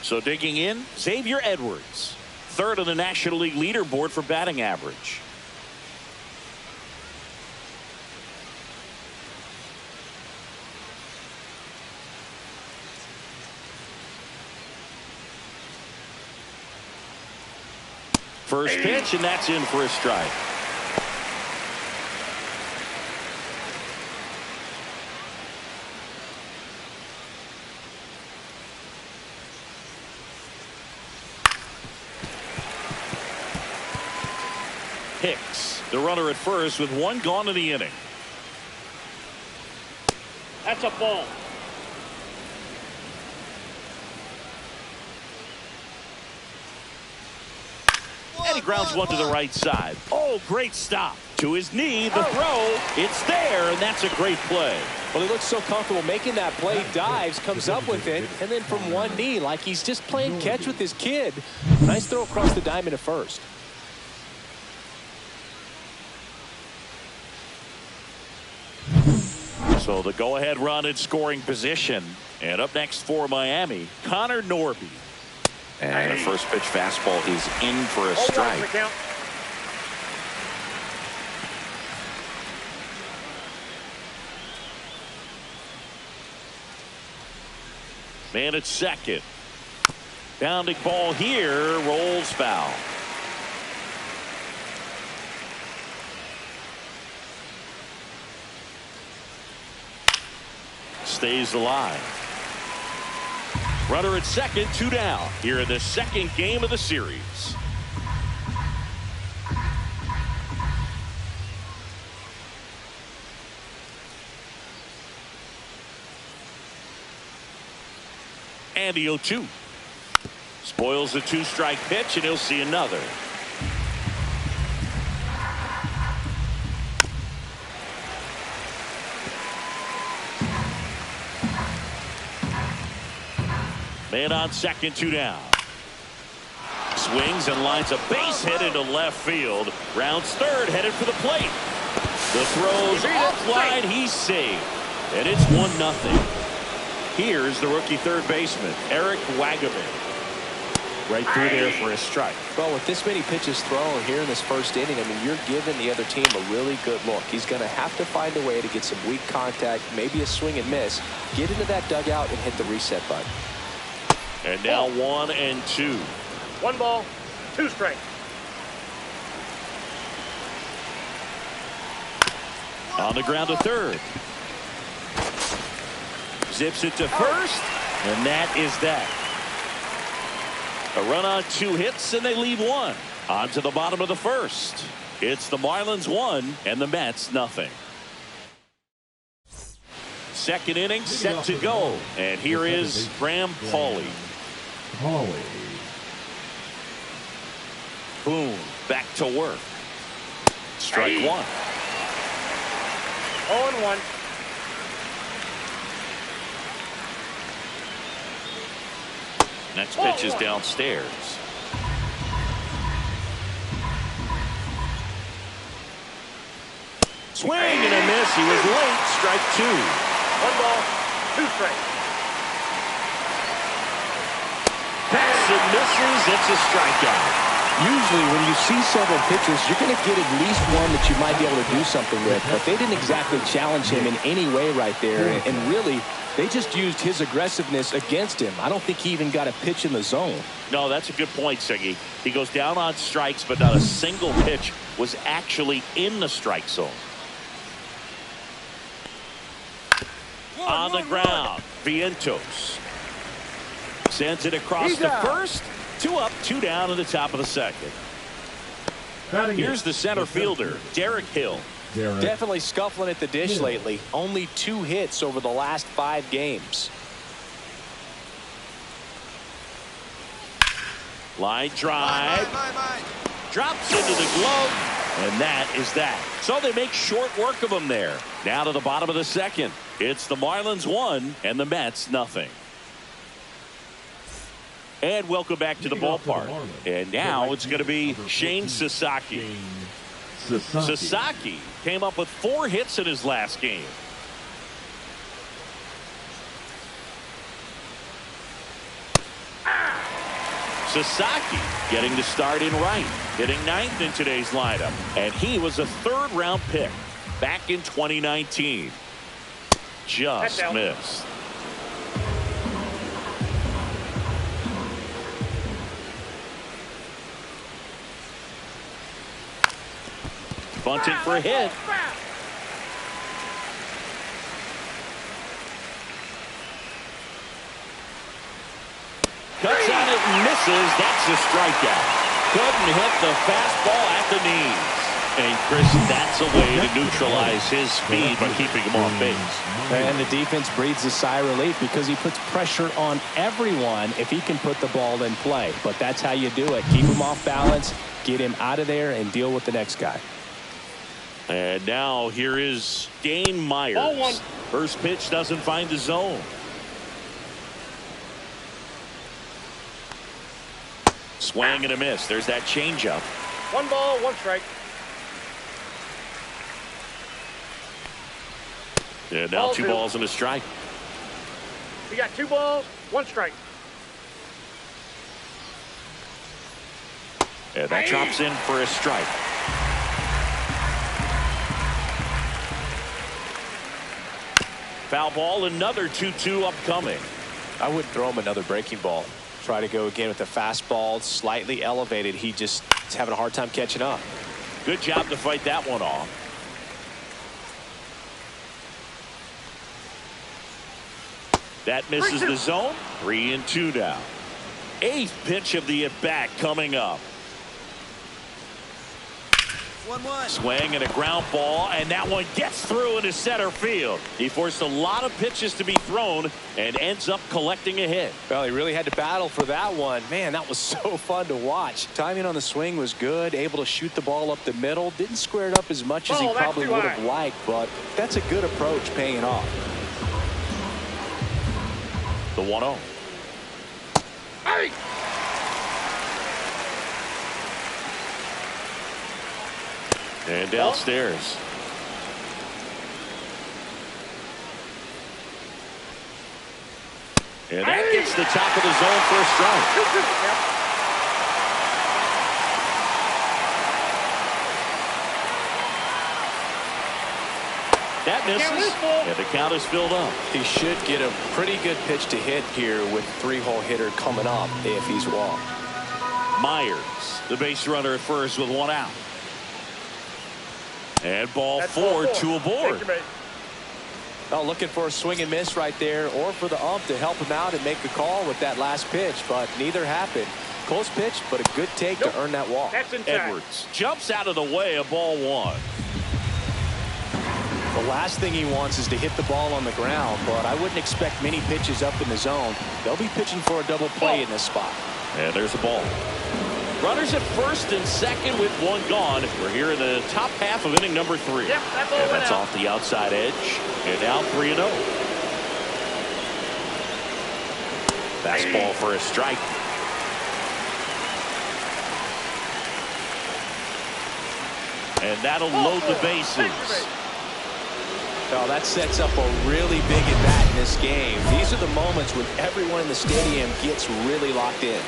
A: So digging in, Xavier Edwards, third on the National League leaderboard for batting average. First pitch, and that's in for a strike. Hicks, the runner at first with 1 gone in the inning.
D: That's a ball.
A: And he grounds one to the right side. Oh, great stop. To his knee, the throw. It's there, and that's a great play.
B: Well, he looks so comfortable making that play, dives, comes up with it, and then from one knee, like he's just playing catch with his kid. Nice throw across the diamond at first.
A: So the go-ahead run in scoring position. And up next for Miami, Connor Norby. And a first pitch fastball is in for a strike. Man at second. Bounding ball here, rolls foul. Stays alive. Runner at second, 2 down here in the second game of the series. And the 0-2. Spoils the 2-strike pitch, and he'll see another. Man on second, 2 down. Swings and lines a base hit into left field. Rounds third, headed for the plate. The throw's offline, he's saved. And it's 1-0. Here's the rookie third baseman, Eric Wagaman. Right through there for a strike.
B: Well, with this many pitches thrown here in this first inning, I mean, you're giving the other team a really good look. He's going to have to find a way to get some weak contact, maybe a swing and miss, get into that dugout and hit the reset button.
A: And now 1-2.
D: 1 ball, 2 strikes.
A: On the ground to third. Zips it to first, and that is that. A run on 2 hits, and they leave 1. On to the bottom of the first. It's the Marlins 1 and the Mets 0. Second inning set to go, and here is Graham Pauley. Boom, back to work. Strike 1.
D: 0-1.
A: Next pitch is downstairs. Swing and a miss. He was late. Strike 2.
D: 1 ball, 2 strikes.
A: Pass and misses. It's a strikeout.
B: Usually when you see several pitchers, you're going to get at least one that you might be able to do something with. But they didn't exactly challenge him in any way right there. And really, they just used his aggressiveness against him. I don't think he even got a pitch in the zone.
A: No, that's a good point, Siggy. He goes down on strikes, but not a single pitch was actually in the strike zone. On the ground, Vientos sends it across the first. 2 up, 2 down in the top of the second. Here's the center fielder, Derek Hill.
B: Definitely scuffling at the dish lately. Only 2 hits over the last 5 games.
A: Line drive. Drops into the glove. And that is that. So they make short work of him there. Now to the bottom of the second. It's the Marlins 1 and the Mets nothing. And welcome back to the ballpark. And now it's going to be Shane Sasaki. Sasaki came up with 4 hits in his last game. Sasaki getting the start in right, hitting 9th in today's lineup. And he was a 3rd-round pick back in 2019. Just missed. Bunting for a hit. Cuts on it and misses. That's a strikeout. Couldn't hit the fastball at the knees. And Chris, that's a way to neutralize his speed by keeping him off base.
B: And the defense breathes a sigh of relief because he puts pressure on everyone if he can put the ball in play. But that's how you do it. Keep him off balance, get him out of there, and deal with the next guy.
A: And now here is Dane Myers. First pitch doesn't find the zone. Swing and a miss. There's that changeup.
D: 1 ball, 1 strike.
A: And now 2 balls and a strike.
D: You got 2 balls, 1 strike.
A: And that drops in for a strike. Foul ball, another 2-2 upcoming.
B: I wouldn't throw him another breaking ball. Try to go again with the fastball, slightly elevated. He just is having a hard time catching up.
A: Good job to fight that one off. That misses the zone. 3-2 now. 8th pitch of the at-bat coming up.
E: 1-1.
A: Swing and a ground ball, and that one gets through into center field. He forced a lot of pitches to be thrown and ends up collecting a hit.
B: Well, he really had to battle for that one. Man, that was so fun to watch. Timing on the swing was good, able to shoot the ball up the middle. Didn't square it up as much as he probably would have liked, but that's a good approach paying off.
A: The 1-0.
D: Hey!
A: And downstairs. And that gets the top of the zone for a strike. That misses, and the count is filled up.
B: He should get a pretty good pitch to hit here with 3-hole hitter coming up if he's walked.
A: Myers, the base runner at first with 1 out. And ball 4, 2 aboard.
B: Oh, looking for a swing and miss right there, or for the ump to help him out and make a call with that last pitch, but neither happened. Close pitch, but a good take to earn that walk.
A: Edwards jumps out of the way of ball 1.
B: The last thing he wants is to hit the ball on the ground, but I wouldn't expect many pitches up in the zone. They'll be pitching for a double play in this spot.
A: And there's a ball. Runners at first and second with 1 gone. We're here in the top half of inning number 3.
D: Yep,
A: and that's off the outside edge. And now 3-0. Fastball for a strike. And that'll load the bases.
B: Oh, that sets up a really big at-bat in this game. These are the moments when everyone in the stadium gets really locked in.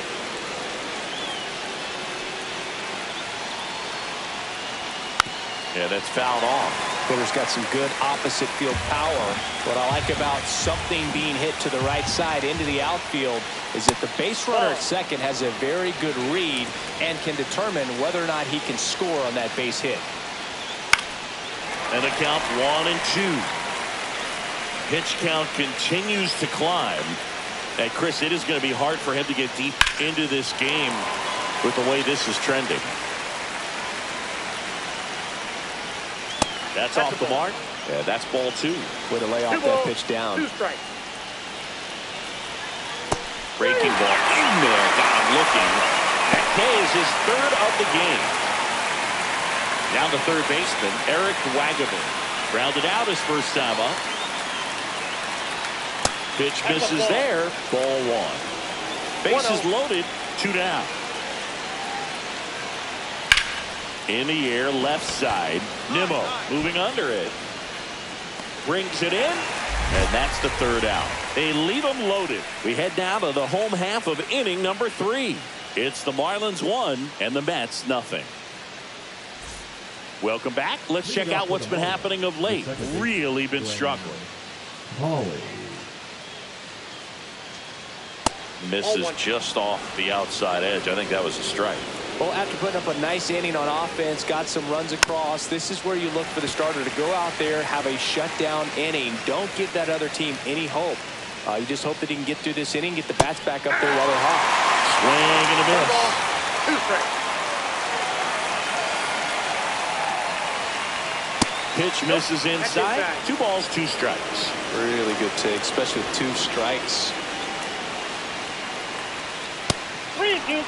A: Yeah, that's fouled off.
B: Hitter's got some good opposite field power. What I like about something being hit to the right side into the outfield is that the base runner at second has a very good read and can determine whether or not he can score on that base hit.
A: And a count 1-2. Pitch count continues to climb. And Chris, it is going to be hard for him to get deep into this game with the way this is trending. That's off the mark. Yeah, that's ball 2.
B: Way to lay off that pitch down.
D: 2 strikes.
A: Breaking ball in there. Got him looking. That K is his 3rd of the game. Now the third baseman, Eric Wagaman. Grounded out his first time up. Pitch misses there. Ball 1. Bases loaded. 2 down. In the air, left side. Nimmo moving under it. Brings it in. And that's the 3rd out. They leave them loaded. We head now to the home half of inning number 3. It's the Marlins 1 and the Mets nothing. Welcome back. Let's check out what's been happening of late. Really been struggling. Misses just off the outside edge. I think that was a strike.
B: Well, after putting up a nice inning on offense, got some runs across, this is where you look for the starter to go out there, have a shutdown inning. Don't give that other team any hope. You just hope that he can get through this inning, get the bats back up there while they're hot.
D: Swing and a miss. 2 strikes.
A: Pitch misses inside. 2 balls, 2 strikes.
B: Really good take, especially with 2 strikes.
D: 3-2.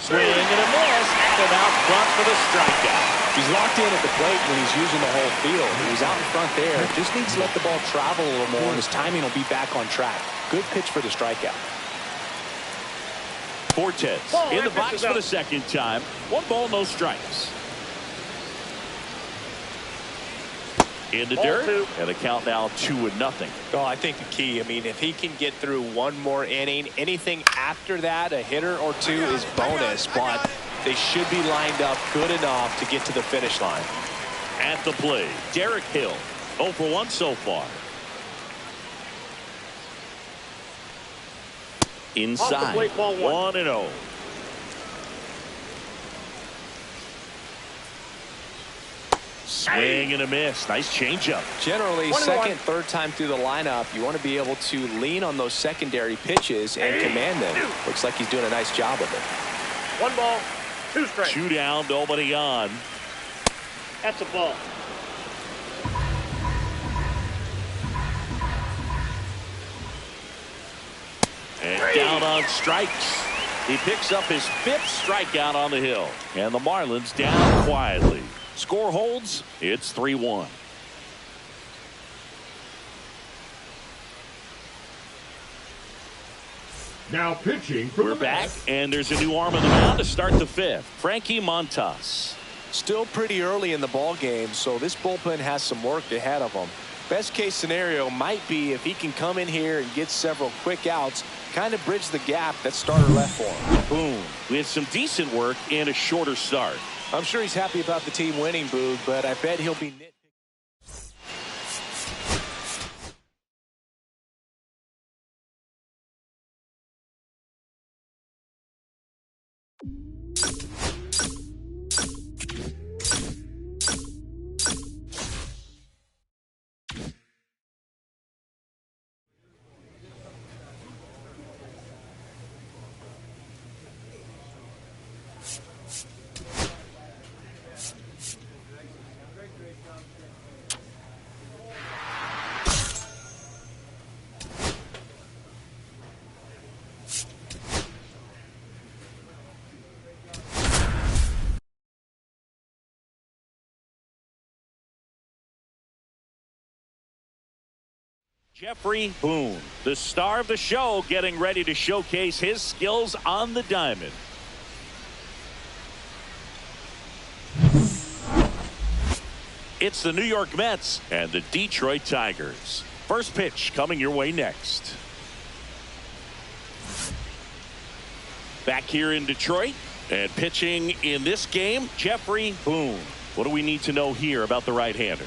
A: Swing and a miss. And out front for the strikeout.
B: He's locked in at the plate when he's using the whole field. He's out in front there. Just needs to let the ball travel a little more, and his timing will be back on track. Good pitch for the strikeout.
A: Fortes in the box for the 2nd time. 1 ball, no strikes. In the dirt, and the count now 2-0.
B: Oh, I think the key, I mean, if he can get through 1 more inning, anything after that, a hitter or 2 is bonus, but they should be lined up good enough to get to the finish line.
A: At the plate, Derek Hill, 0 for 1 so far. Inside, 1-0. Swing and a miss. Nice changeup.
B: Generally, second, third time through the lineup, you want to be able to lean on those secondary pitches and command them. Looks like he's doing a nice job of it.
D: 1 ball, 2 strikes.
A: 2 down, nobody on.
D: That's a ball.
A: And down on strikes. He picks up his 5th strikeout on the hill. And the Marlins down quietly. Score holds. It's 3-1.
C: Now pitching for
A: We're back, and there's a new arm on the mound to start the 5th. Frankie Montas.
B: Still pretty early in the ball game, so this bullpen has some work ahead of them. Best case scenario might be if he can come in here and get several quick outs, kind of bridge the gap that starter left for him.
A: Boom. We had some decent work and a shorter start.
B: I'm sure he's happy about the team winning, Boog, but I bet he'll be nitpicking.
A: Jeffrey Boone, the star of the show, getting ready to showcase his skills on the diamond. It's the New York Mets and the Detroit Tigers. First pitch coming your way next. Back here in Detroit and pitching in this game, Jeffrey Boone. What do we need to know here about the right-hander?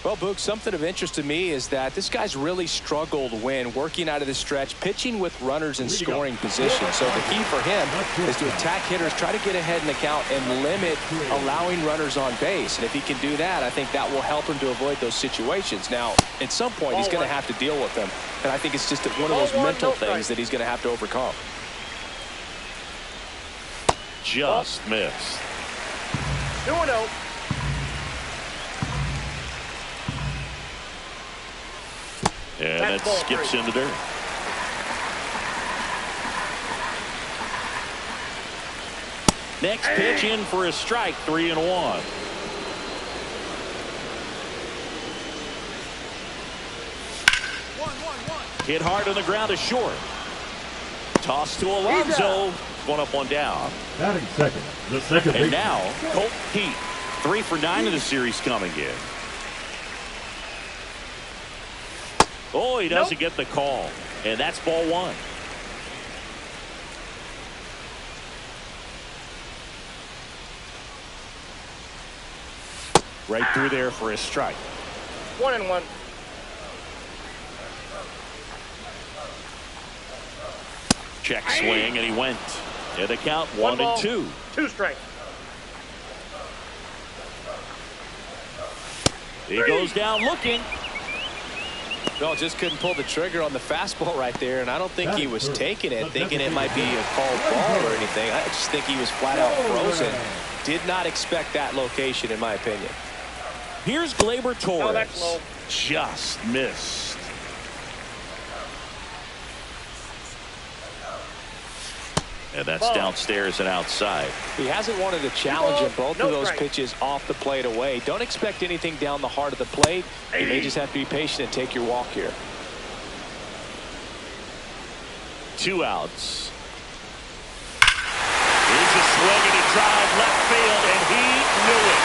B: Well, Boog, something of interest to me is that this guy's really struggled when working out of the stretch, pitching with runners in scoring position. So the key for him is to attack hitters, try to get ahead in the count, and limit allowing runners on base. And if he can do that, I think that will help him to avoid those situations. Now, at some point, he's going to have to deal with them. And I think it's just one of those mental things that he's going to have to overcome.
A: Just missed.
D: 2-0.
A: And that skips into dirt. Next pitch in for a strike, 3-1. Hit hard on the ground to short. Toss to Alonso. One up, one down.
C: Batting second, the second baseman.
A: And now, Colt Pete. 3 for 9 in the series coming in. Oh, he doesn't get the call. And that's ball one. Right through there for a strike.
D: 1-1.
A: Check swing, and he went. And the count 1-2.
D: 2 strikes.
A: He goes down looking.
B: No, just couldn't pull the trigger on the fastball right there, and I don't think he was taking it, thinking it might be a called ball or anything. I just think he was flat out frozen. Did not expect that location, in my opinion.
A: Here's Gleyber Torres.
D: Oh, that's low.
A: Just missed. And that's downstairs and outside.
B: He hasn't wanted to challenge in both of those pitches off the plate away. Don't expect anything down the heart of the plate. You may just have to be patient and take your walk here.
A: 2 outs. Here's a swing and a drive left field, and he knew it.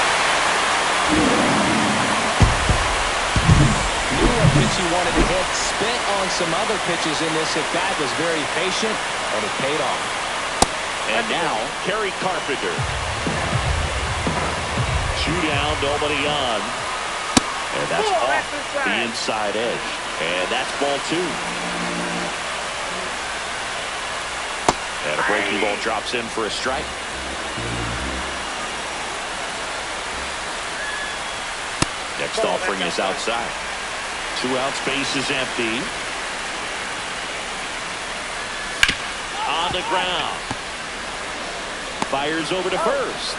B: Knew what pitch he wanted to hit. Spent on some other pitches in this at bat. Was very patient, and it paid off.
A: And now, Kerry Carpenter. 2 down, nobody on. And that's off the inside edge. And that's ball 2. And a breaking ball drops in for a strike. Next offering is outside. 2 outs, base is empty. On the ground. Fires over to first.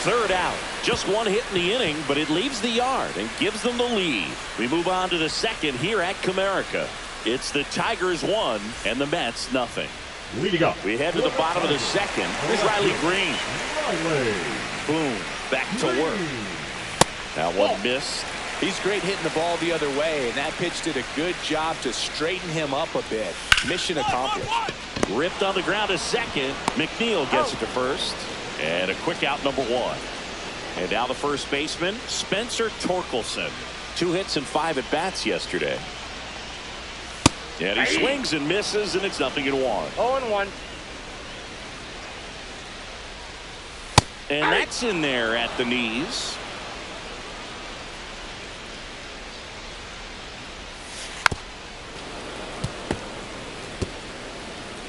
A: 3rd out. Just 1 hit in the inning, but it leaves the yard and gives them the lead. We move on to the second here at Comerica. It's the Tigers 1 and the Mets nothing.
C: We
A: head to the bottom of the second. Here's Riley Green. Boom. Back to work. That one missed.
B: He's great hitting the ball the other way, and that pitch did a good job to straighten him up a bit. Mission accomplished.
A: Ripped on the ground to second. McNeil gets it to first. And a quick out, number 1. And now the first baseman, Spencer Torkelson. 2 hits and 5 at bats yesterday. And he swings and misses, and it's 0-1.
D: 0-1.
A: And that's in there at the knees.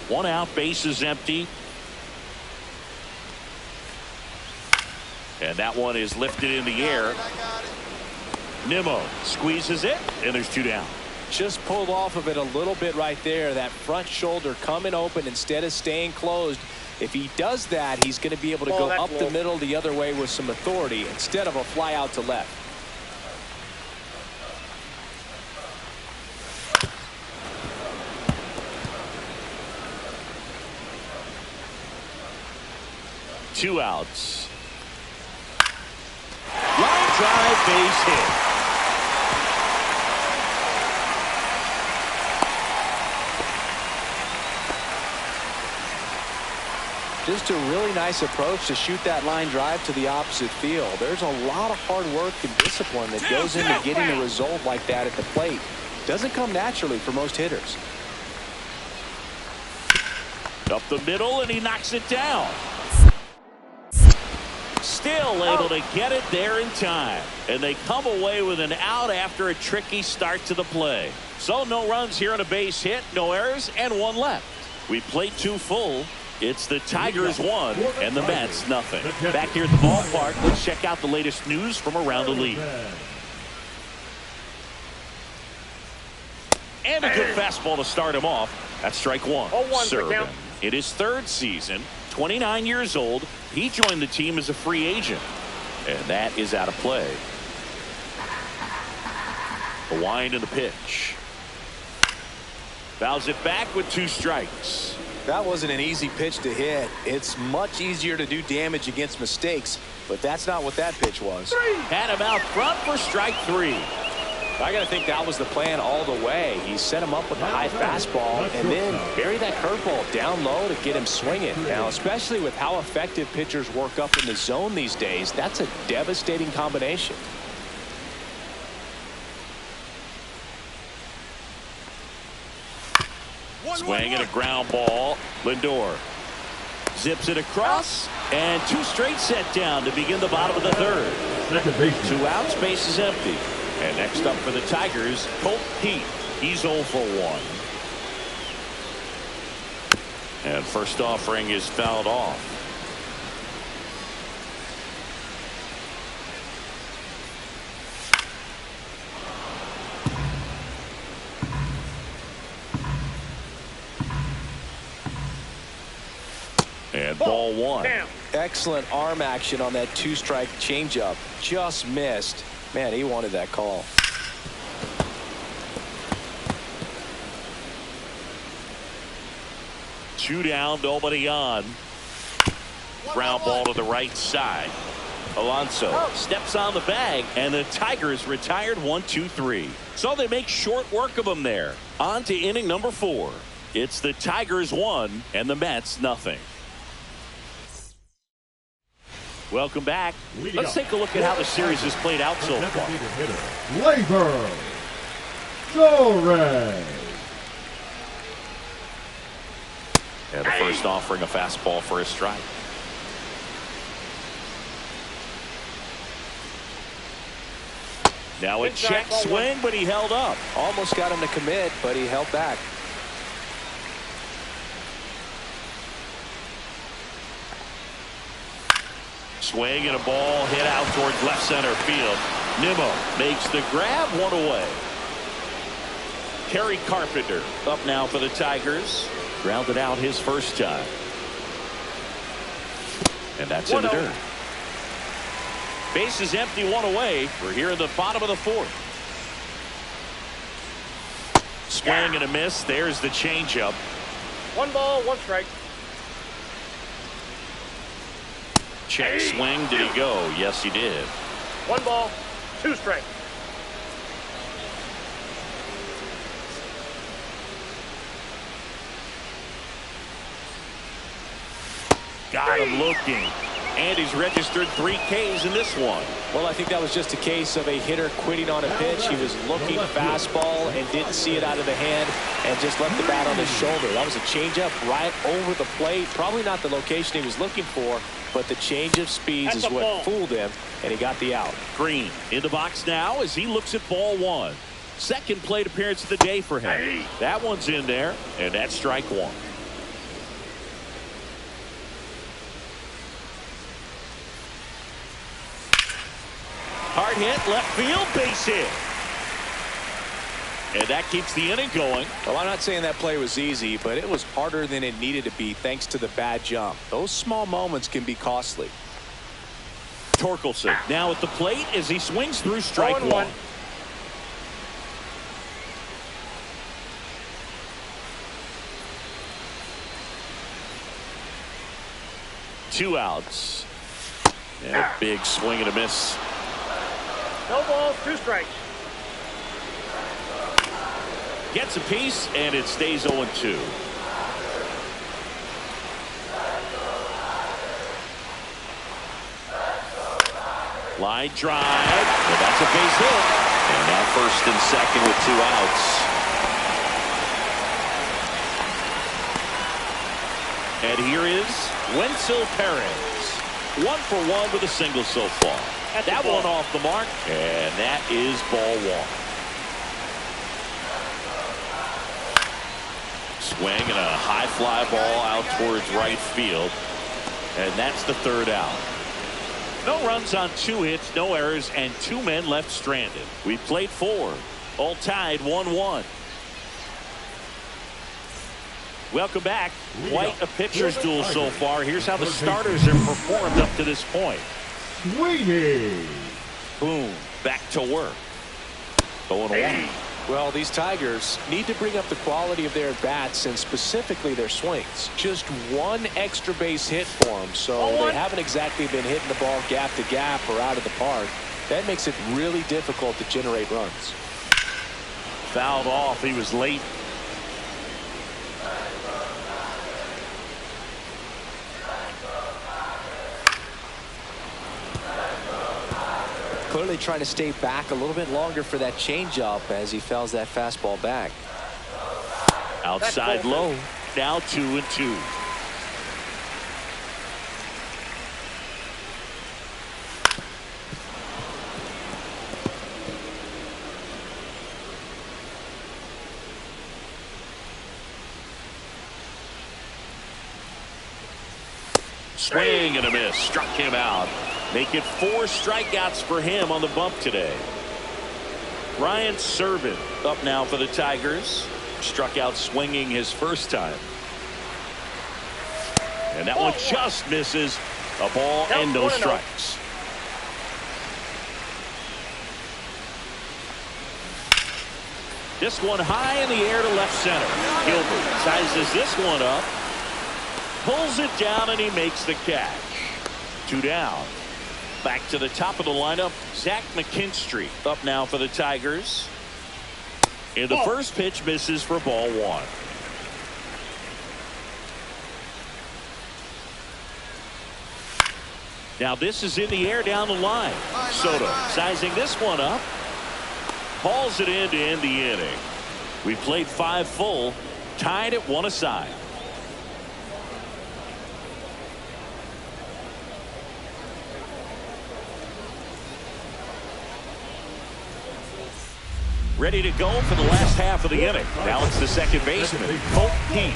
A: One out, base is empty. And that one is lifted in the air. Nimmo squeezes it, and there's 2 down.
B: Just pulled off of it a little bit right there. That front shoulder coming open instead of staying closed. If he does that, he's going to be able to go up the middle the other way with some authority instead of a fly out to left.
A: Two outs. Line drive, base hit.
B: Just a really nice approach to shoot that line drive to the opposite field. There's a lot of hard work and discipline that goes into getting a result like that at the plate. Doesn't come naturally for most hitters.
A: Up the middle, and he knocks it down. Still able to get it there in time. And they come away with an out after a tricky start to the play. So no runs here on a base hit, no errors, and one left. We played 2 full. It's the Tigers 1 and the Mets nothing. Back here at the ballpark, let's check out the latest news from around the league. And a good fastball to start him off. That's strike 1.
D: 0-1
A: Serving. In his 3rd season, 29 years old, he joined the team as a free agent. And that is out of play. The wind and the pitch. Fouls it back with 2 strikes.
B: That wasn't an easy pitch to hit. It's much easier to do damage against mistakes, but that's not what that pitch was.
A: Had him out front for strike 3.
B: I got to think that was the plan all the way. He set him up with a high fastball and then bury that curveball down low to get him swinging. Now, especially with how effective pitchers work up in the zone these days, that's a devastating combination.
A: Swing and a ground ball. Lindor zips it across, and 2 straight set down to begin the bottom of the 3rd. 2 outs, base is empty. And next up for the Tigers, Colt Pete. He's 0 for 1. And first offering is fouled off. And ball 1.
D: Damn.
B: Excellent arm action on that 2-strike changeup. Just missed. Man, he wanted that call.
A: Two down, nobody on. Ground ball to the right side. Alonso steps on the bag, and the Tigers retired 1-2-3. So they make short work of him there. On to inning number 4. It's the Tigers 1 and the Mets nothing. Welcome back. Let's take a look at how the series has played out so far.
C: Labor. Torres.
A: And the first offering a fastball for a strike. Now a check swing, but he held up.
B: Almost got him to commit, but he held back.
A: Swing and a ball hit out towards left center field. Nimmo makes the grab, 1 away. Terry Carpenter up now for the Tigers. Grounded out his first time. And that's in the dirt. Base is empty, 1 away. We're here in the bottom of the 4th. Swing and a miss. There's the changeup.
D: 1 ball, 1 strike.
A: Check swing. Did he go? Yes, he did.
D: 1 ball, 2 strikes.
A: Got him looking. And he's registered 3 Ks in this one.
B: Well, I think that was just a case of a hitter quitting on a pitch. He was looking fastball and didn't see it out of the hand and just left the bat on his shoulder. That was a changeup right over the plate. Probably not the location he was looking for, but the change of speeds is what fooled him, and he got the out.
A: Green in the box now as he looks at ball 1. Second plate appearance of the day for him. That one's in there, and that's strike 1. Hard hit, left field, base hit. And that keeps the inning going.
B: Well, I'm not saying that play was easy, but it was harder than it needed to be thanks to the bad jump. Those small moments can be costly.
A: Torkelson now at the plate as he swings through strike 1. 2 outs. And a big swing and a miss.
D: No balls, 2 strikes.
A: Gets a piece, and it stays 0-2. Line drive. And that's a base hit. And now first and second with 2 outs. And here is Wenzel Perez. 1 for 1 with a single so far. That one off the mark. And that is ball 1. Swing and a high fly ball out towards right field. And that's the 3rd out. No runs on 2 hits, no errors, and 2 men left stranded. We played 4. All tied 1-1. Welcome back. Quite a pitcher's duel so far. Here's how the starters have performed up to this point.
C: Swinging.
A: Boom. Back to work. Going away.
B: Well, these Tigers need to bring up the quality of their bats and specifically their swings. Just 1 extra base hit for them, so they haven't exactly been hitting the ball gap to gap or out of the park. That makes it really difficult to generate runs.
A: Fouled off. He was late.
B: Clearly trying to stay back a little bit longer for that changeup as he fouls that fastball back.
A: Outside low. Now 2-2. Swing and a miss. Struck him out. Make it 4 strikeouts for him on the bump today. Ryan Serven up now for the Tigers. Struck out swinging his first time. And that one just misses. A ball and no strikes. This one high in the air to left center. Gilbert sizes this one up. Pulls it down and he makes the catch. 2 down. Back to the top of the lineup. Zach McKinstry up now for the Tigers. And the first pitch misses for ball 1. Now this is in the air down the line. Soto sizing this one up. Hauls it in to end the inning. We played 5 full. Tied at 1 aside. Ready to go for the last half of the inning. Now it's the second baseman, Colt Keith.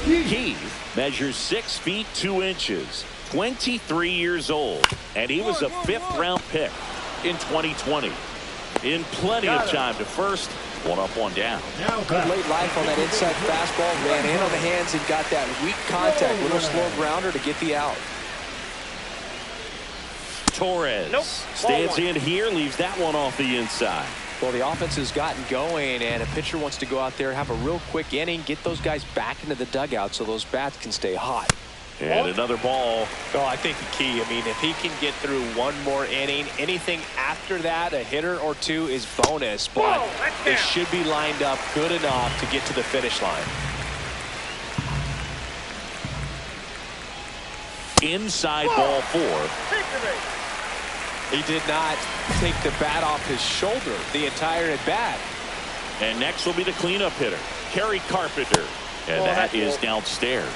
A: Keith measures 6 feet 2 inches, 23 years old, and he was a 5th-round pick in 2020. In plenty of time to first. 1 up, 1 down.
B: Good late life on that inside fastball. Ran in on the hands and got that weak contact. Little slow grounder to get the out.
A: Torres stands in here, leaves that one off the inside.
B: Well, the offense has gotten going, and a pitcher wants to go out there, have a real quick inning, get those guys back into the dugout so those bats can stay hot.
A: And another ball.
B: Oh, I think the key, I mean, if he can get through 1 more inning, anything after that, a hitter or 2 is bonus, but they should be lined up good enough to get to the finish line.
A: Inside ball 4.
B: He did not take the bat off his shoulder the entire at bat.
A: And next will be the cleanup hitter, Kerry Carpenter. And that is downstairs.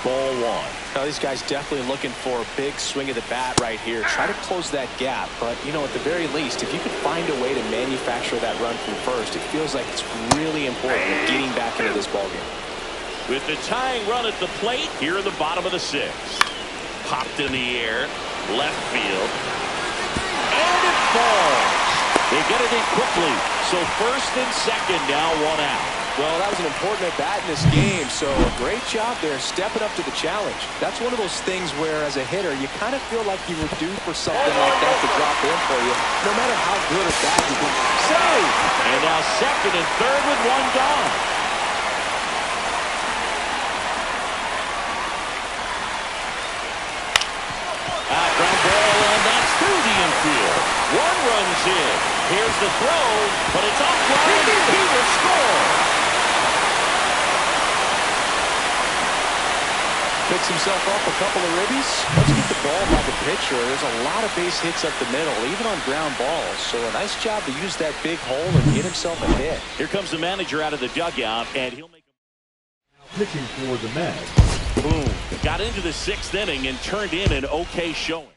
A: Ball 1.
B: Now, these guys definitely looking for a big swing of the bat right here. Try to close that gap. But, you know, at the very least, if you could find a way to manufacture that run from first, it feels like it's really important getting back into this ballgame.
A: With the tying run at the plate here in the bottom of the 6th. Popped in the air, left field. And it falls. They get it in quickly. So first and second now 1 out.
B: Well, that was an important at bat in this game, so great job there stepping up to the challenge. That's one of those things where, as a hitter, you kind of feel like you were due for something like that to drop in for you, no matter how good or bad you can.
A: Save! And now second and third with 1 gone. Ground ball, and that's through the infield. 1 runs in. Here's the throw, but it's offline, and he will score.
B: Picks himself up a couple of ribbies. Let's get the ball by the pitcher. There's a lot of base hits up the middle, even on ground balls. So a nice job to use that big hole and get himself a hit.
A: Here comes the manager out of the dugout, and he'll make a
C: Pitching for the Mets.
A: boom. Got into the 6th inning and turned in an okay showing.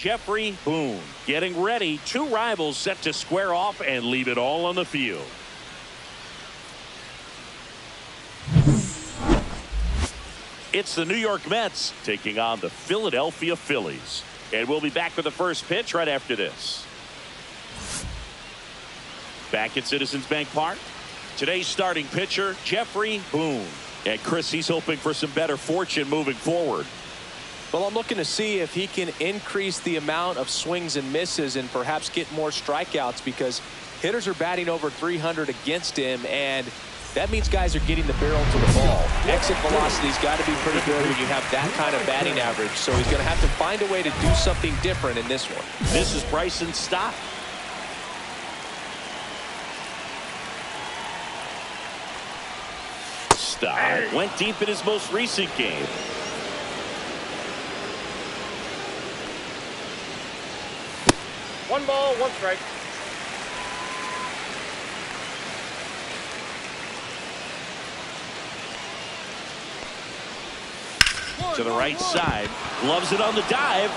A: Jeffrey Boone getting ready. 2 rivals set to square off and leave it all on the field. It's the New York Mets taking on the Philadelphia Phillies. And we'll be back with the first pitch right after this. Back at Citizens Bank Park. Today's starting pitcher, Jeffrey Boone. And Chris, he's hoping for some better fortune moving forward.
B: Well, I'm looking to see if he can increase the amount of swings and misses and perhaps get more strikeouts, because hitters are batting over 300 against him, and that means guys are getting the barrel to the ball. Exit velocity's got to be pretty good when you have that kind of batting average, so he's going to have to find a way to do something different in this one.
A: This is Bryson Stott. Stott went deep in his most recent game.
D: One ball, 1 strike.
A: To the right side. Loves it on the dive.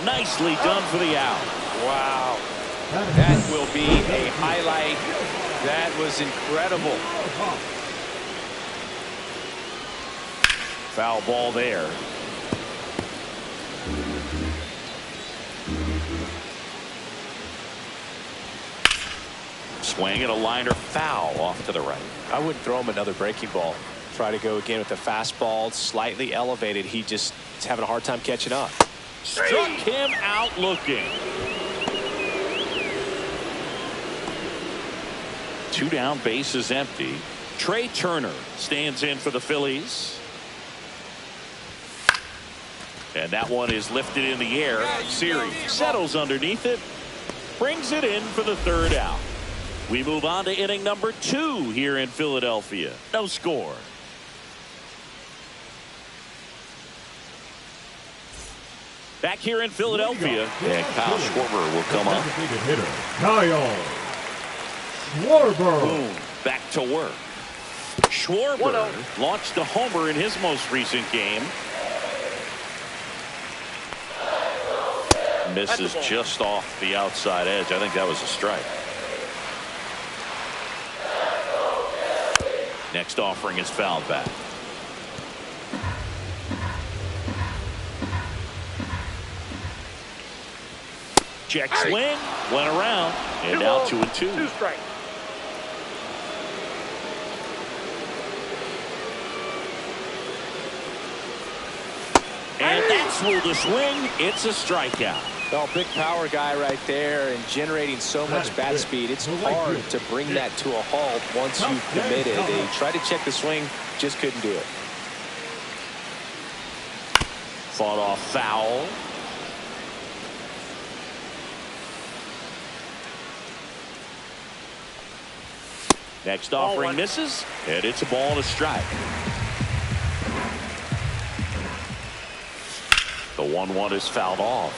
A: Nicely done for the out.
B: Wow. That will be a highlight. That was incredible.
A: Foul ball there. Swing and a liner foul off to the right.
B: I wouldn't throw him another breaking ball. Try to go again with the fastball, slightly elevated. He just is having a hard time catching up.
A: Struck him out looking. 2 down, bases empty. Trey Turner stands in for the Phillies. And that one is lifted in the air. Series settles underneath it. Brings it in for the 3rd out. We move on to inning number 2 here in Philadelphia. No score. Back here in Philadelphia, and Kyle Schwarber will come up.
C: Kyle Schwarber.
A: Boom, back to work. Schwarber launched a homer in his most recent game. Misses just off the outside edge. I think that was a strike. Next offering is fouled back. Check swing, went around, and now 2-2.
D: 2 strikes.
A: And that's ruled a swing. It's a strikeout.
B: Well, big power guy right there and generating so much bat speed. It's hard to bring that to a halt once you've committed. They tried to check the swing, just couldn't do it.
A: Fought off foul. Next offering misses, and it's a ball and a strike. The 1-1 is fouled off.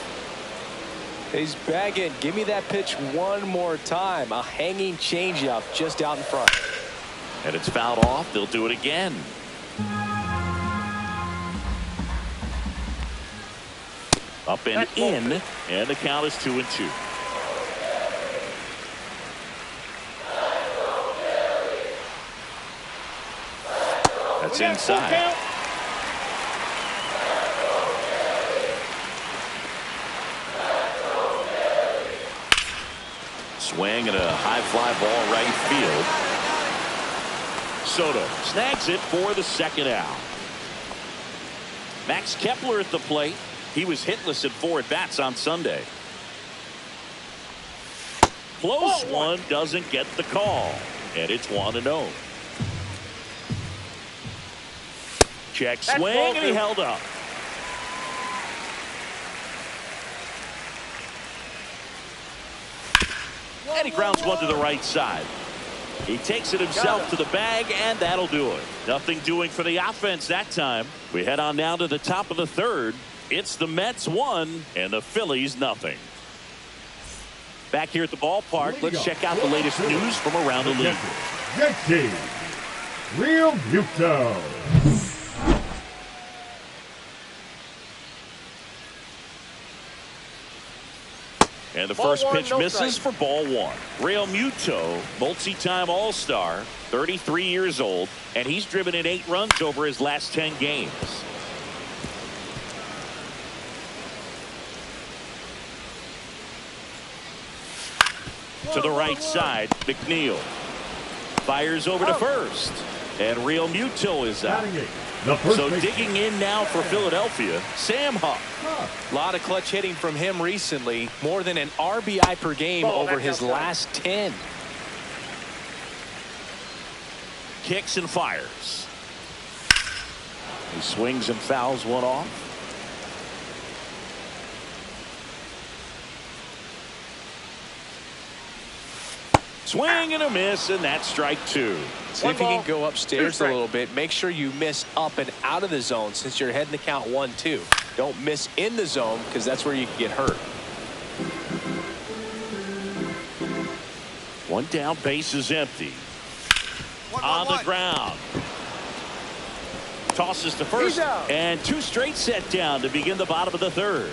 B: He's bagging. Give me that pitch one more time. A hanging changeup just out in front.
A: And it's fouled off. They'll do it again. Up and in, and the count is 2-2. That's inside. Swing and a high fly ball right field. Soto snags it for the 2nd out. Max Kepler at the plate. He was hitless at 4 at-bats on Sunday. Close one, doesn't get the call. And it's 1-0. Check swing, and he held up. And he grounds one to the right side. He takes it himself to the bag, and that'll do it. Nothing doing for the offense that time. We head on down to the top of the 3rd. It's the Mets 1 and the Phillies nothing. Back here at the ballpark, let's check out the latest news from around the league.
C: JT Real Muto.
A: And the first pitch misses for ball 1. Real Muto, multi-time All-Star, 33 years old, and he's driven in 8 runs over his last 10 games. To the right side, McNeil fires over to first, and Real Muto is out. So digging in now for Philadelphia, Sam Huff.
B: A lot of clutch hitting from him recently. More than an RBI per game over his last 10.
A: Kicks and fires. He swings and fouls one off. Swing and a miss, and that's strike 2.
B: See if you can go upstairs a little bit. Make sure you miss up and out of the zone since you're heading the count 1-2. Don't miss in the zone because that's where you can get hurt.
A: 1 down, base is empty. On the ground. Tosses to first, and 2 straight set down to begin the bottom of the 3rd.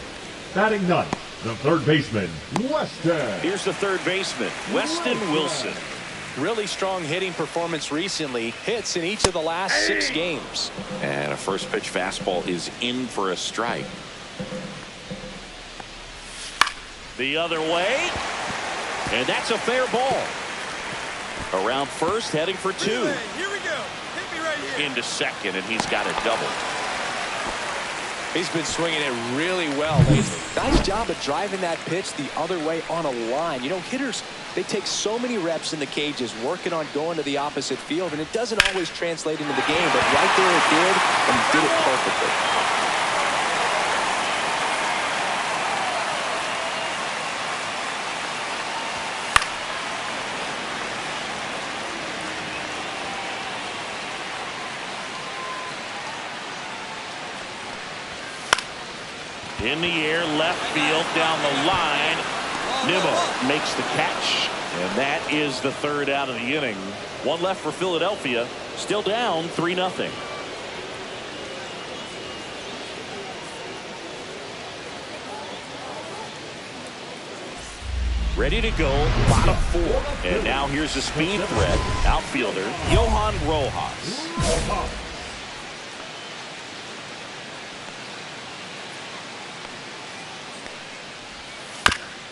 C: Batting ninth, the 3rd baseman, Weston.
A: Here's the 3rd baseman, Weston Wilson.
B: Really strong hitting performance recently. Hits in each of the last 6 games.
A: And a first pitch fastball is in for a strike. The other way. And that's a fair ball. Around first, heading for 2.
E: Here we go. Hit me right here.
A: Into second, and he's got a double.
B: He's been swinging it really well lately. Nice job of driving that pitch the other way on a line. You know, hitters, they take so many reps in the cages working on going to the opposite field, and it doesn't always translate into the game, but right there it did, and he did it perfectly.
A: In the air, left field, down the line. Nimmo makes the catch, and that is the 3rd out of the inning. 1 left for Philadelphia, still down 3-0. Ready to go, bottom 4. And now here's the speed threat, outfielder Johan Rojas.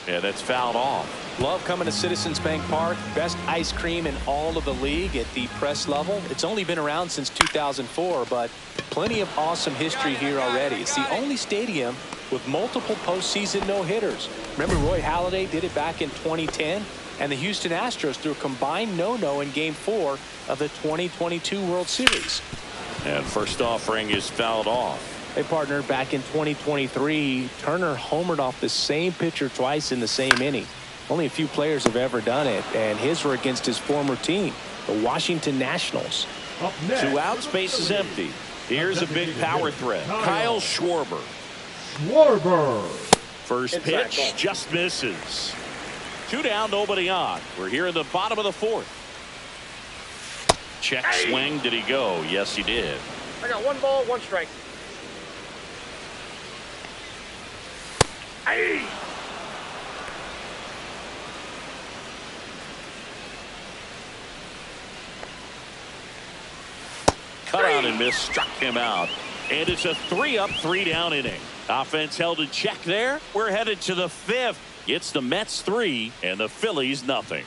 A: Yeah, that's fouled off.
B: Love coming to Citizens Bank Park. Best ice cream in all of the league at the press level. It's only been around since 2004, but plenty of awesome history here already. It's the only stadium with multiple postseason no-hitters. Remember Roy Halladay did it back in 2010? And the Houston Astros threw a combined no-no in Game 4 of the 2022 World Series.
A: And first offering is fouled off.
B: Hey, partner, back in 2023, Turner homered off the same pitcher twice in the same inning. Only a few players have ever done it, and his were against his former team, the Washington Nationals.
C: Up next,
A: 2 out, space is empty. Here's a big power threat. Kyle Schwarber. First pitch just misses. 2 down, nobody on. We're here in the bottom of the 4th. Check swing. Did he go? Yes, he did.
D: I got 1 ball, 1 strike.
A: Cut out and miss, struck him out. And it's a 3-up, 3-down inning. Offense held in check there. We're headed to the 5th. It's the Mets 3 and the Phillies nothing.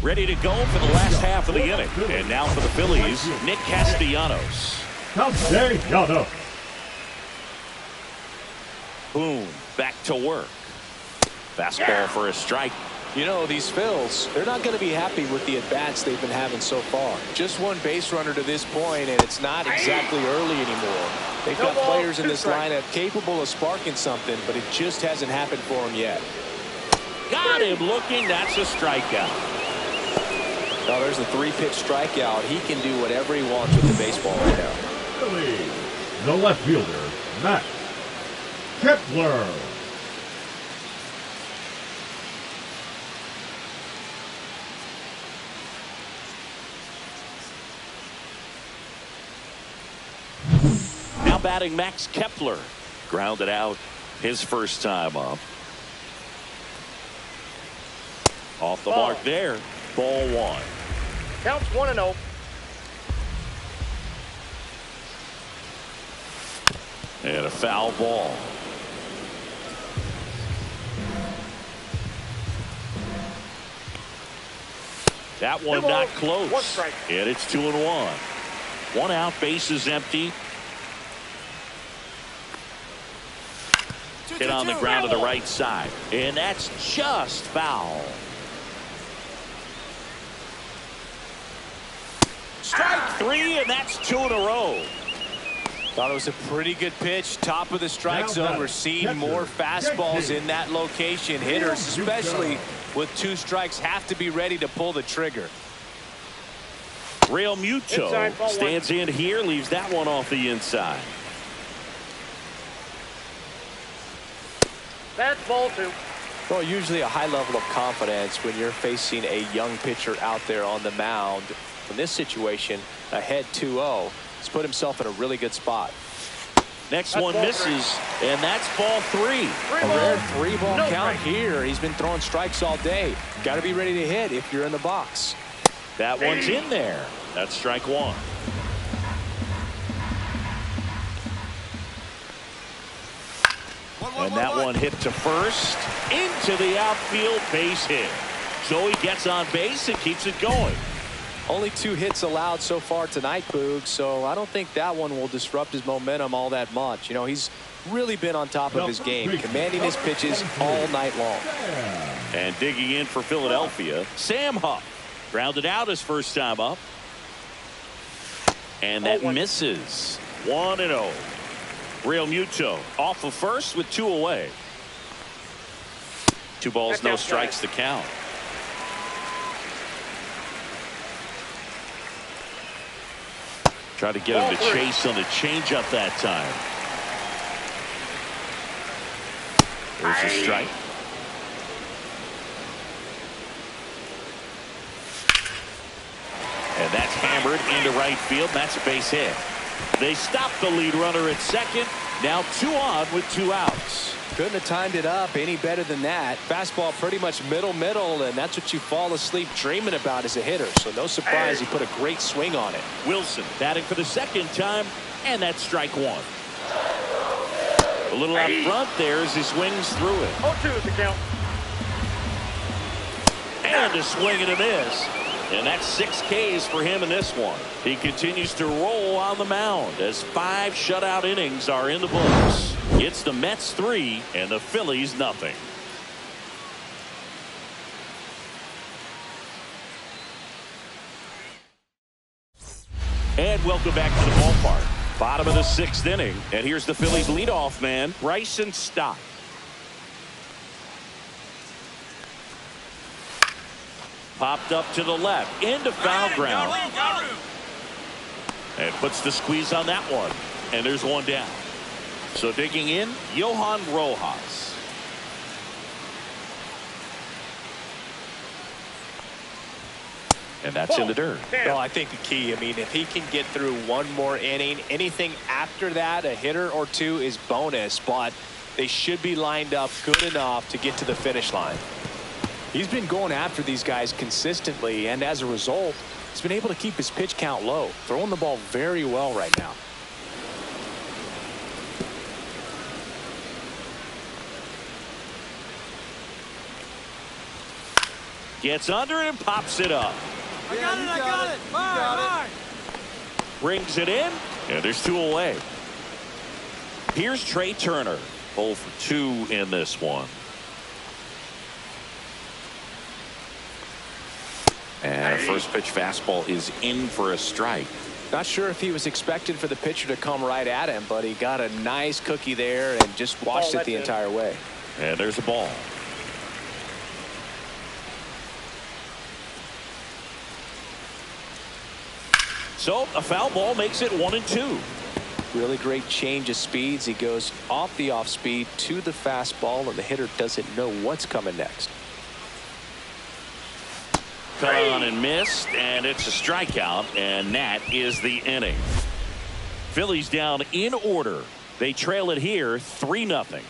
A: Ready to go for the last half of the inning. And now for the Phillies, Nick Castellanos.
C: Castellanos.
A: Boom, back to work. Fastball for a strike.
B: You know, these Phils, they're not going to be happy with the at-bats they've been having so far. Just 1 base runner to this point, and it's not exactly early anymore. They've got players in this lineup capable of sparking something, but it just hasn't happened for them yet.
A: Got him looking. That's a strikeout.
B: Oh, there's a 3-pitch strikeout. He can do whatever he wants with the baseball right now.
C: The left fielder, Max Kepler.
A: Now batting Max Kepler. Grounded out his first time up. Off the mark there. Ball 1.
D: Counts 1-0.
A: And a foul ball. That one not close.
D: 1 strike.
A: And it's 2-1. 1 out, base is empty. Hit on the ground to the right side. And that's just foul. Strike 3, and that's 2 in a row.
B: Thought it was a pretty good pitch. Top of the strike zone. We're seeing more fastballs in that location. Hitters, especially with 2 strikes, have to be ready to pull the trigger.
A: Real Muto stands in here, leaves that one off the inside.
D: That's ball 2.
B: Well, usually a high level of confidence when you're facing a young pitcher out there on the mound. In this situation, ahead 2-0. He's put himself in a really good spot.
A: Next
D: That's
A: one
D: ball
A: misses, and that's ball 3.
B: A rare 3-ball
D: No
B: count
D: strike.
B: here. He's been throwing strikes all day. Got to be ready to hit if you're in the box.
A: That one's in there. That's strike 1. And that one hit to first, into the outfield, base hit. So he gets on base and keeps it going.
B: Only 2 hits allowed so far tonight, Boog, so I don't think that one will disrupt his momentum all that much. You know, he's really been on top of his game, commanding his pitches all night long.
A: And digging in for Philadelphia, Sam Huff. Grounded out his first time up. And that misses. 1-0. Real Muto off of first with 2 away. 2 balls, no strikes to count. Try to get him to chase on the changeup that time. There's a strike. And that's hammered into right field. That's a base hit. They stop the lead runner at second. Now 2 on with 2 outs.
B: Couldn't have timed it up any better than that. Fastball pretty much middle, and that's what you fall asleep dreaming about as a hitter. So no surprise he put a great swing on it.
A: Wilson batting for the second time, and that's strike 1. A little out front there as he swings through it.
D: 0-2 is the count.
A: And a swing and a miss. And that's 6 Ks for him in this one. He continues to roll on the mound as 5 shutout innings are in the books. It's the Mets 3 and the Phillies nothing. And welcome back to the ballpark. Bottom of the 6th inning. And here's the Phillies leadoff man, Bryson Stott. Popped up to the left, into foul ground. And puts the squeeze on that one. And there's 1 down. So digging in, Johan Rojas. And that's in the dirt.
B: Well, I think the key, I mean, if he can get through 1 more inning, anything after that, a hitter or 2 is bonus, but they should be lined up good enough to get to the finish line. He's been going after these guys consistently, and as a result, he's been able to keep his pitch count low, throwing the ball very well right now.
A: Gets under it and pops it up.
E: I got it. Bye.
A: Brings it in, and there's 2 away. Here's Trey Turner. 0 for 2 in this one. And a first pitch fastball is in for a strike.
B: Not sure if he was expected for the pitcher to come right at him, but he got a nice cookie there and just watched it the entire way.
A: And there's a ball. So a foul ball makes it 1-2.
B: Really great change of speeds. He goes off the off speed to the fastball, and the hitter doesn't know what's coming next.
A: Cut on and missed, and it's a strikeout, and that is the inning. Phillies down in order. They trail it here 3-0.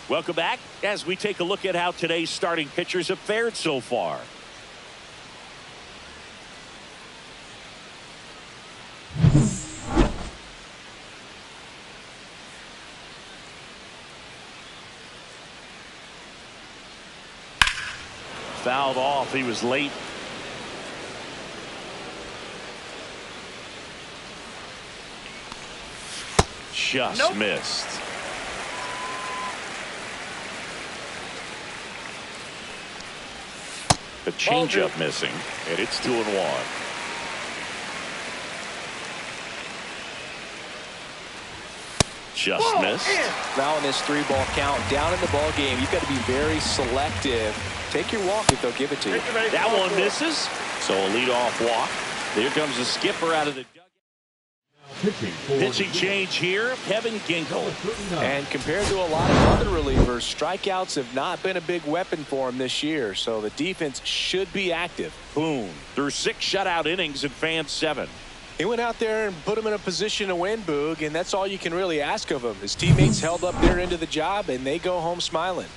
A: Welcome back as we take a look at how today's starting pitchers have fared so far. Fouled off. He was late. Just missed. The changeup missing, and it's 2-1. Just missed.
B: Now in this 3-ball count, down in the ball game, you've got to be very selective. Take your walk if they'll give it to you.
A: That one misses. So a leadoff walk. Here comes the skipper out of the dugout. Pitching change here, Kevin Ginkel.
B: And compared to a lot of other relievers, strikeouts have not been a big weapon for him this year, so the defense should be active.
A: Boone through 6 shutout innings in fan 7.
B: He went out there and put him in a position to win, Boog, and that's all you can really ask of him. His teammates held up their end of the job, and they go home smiling.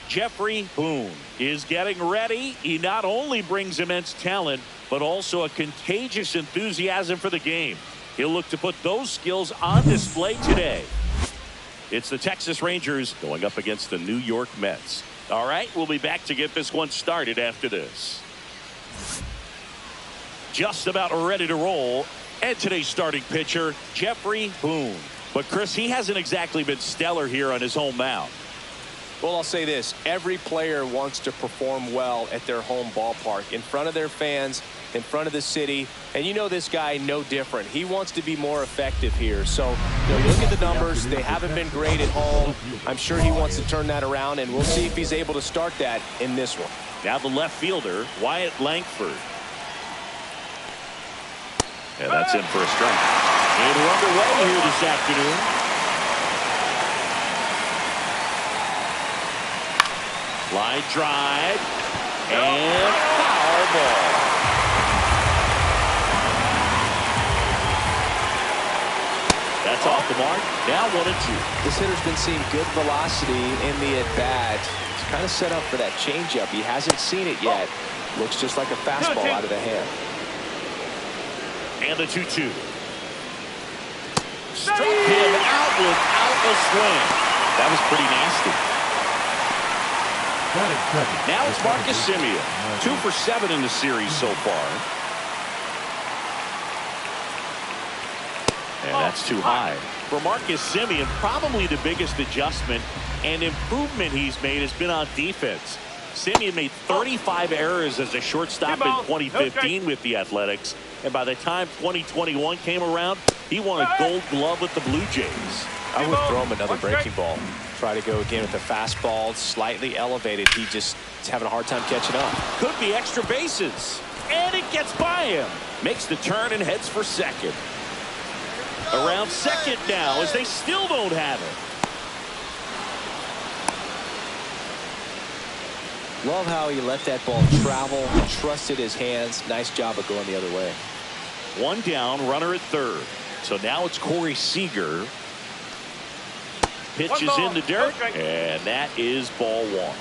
A: Jeffrey Boone is getting ready. He not only brings immense talent, but also a contagious enthusiasm for the game. He'll look to put those skills on display today. It's the Texas Rangers going up against the New York Mets. All right, we'll be back to get this one started after this. Just about ready to roll. And today's starting pitcher, Jeffrey Boone. But Chris, he hasn't exactly been stellar here on his home mound.
B: Well, I'll say this. Every player wants to perform well at their home ballpark, in front of their fans, in front of the city. And you know this guy no different. He wants to be more effective here. So, look at the numbers. They haven't been great at home. I'm sure he wants to turn that around, and we'll see if he's able to start that in this one.
A: Now the left fielder, Wyatt Langford. And that's in for a strike. And we're underway here this afternoon. Line drive and foul ball. That's off the mark. Now 1-2.
B: This hitter's been seeing good velocity in the at-bat. He's kind of set up for that changeup. He hasn't seen it yet. Looks just like a fastball out of the hand.
A: And the 2-2. Struck him out without a swing. That was pretty nasty. Now it's Marcus Semien. 2 for 7 in the series so far. And that's too high. For Marcus Semien, probably the biggest adjustment and improvement he's made has been on defense. Semien made 35 errors as a shortstop in 2015 with the Athletics. And by the time 2021 came around, he won a Gold Glove with the Blue Jays.
B: I would throw him another breaking ball. Try to go again with the fastball, slightly elevated. He just is having a hard time catching up.
A: Could be extra bases. And it gets by him. Makes the turn and heads for second. Around second now as they still don't have it.
B: Love how he let that ball travel, trusted his hands. Nice job of going the other way.
A: One down, runner at third. So now it's Corey Seager. Pitches in the dirt, and that is ball one.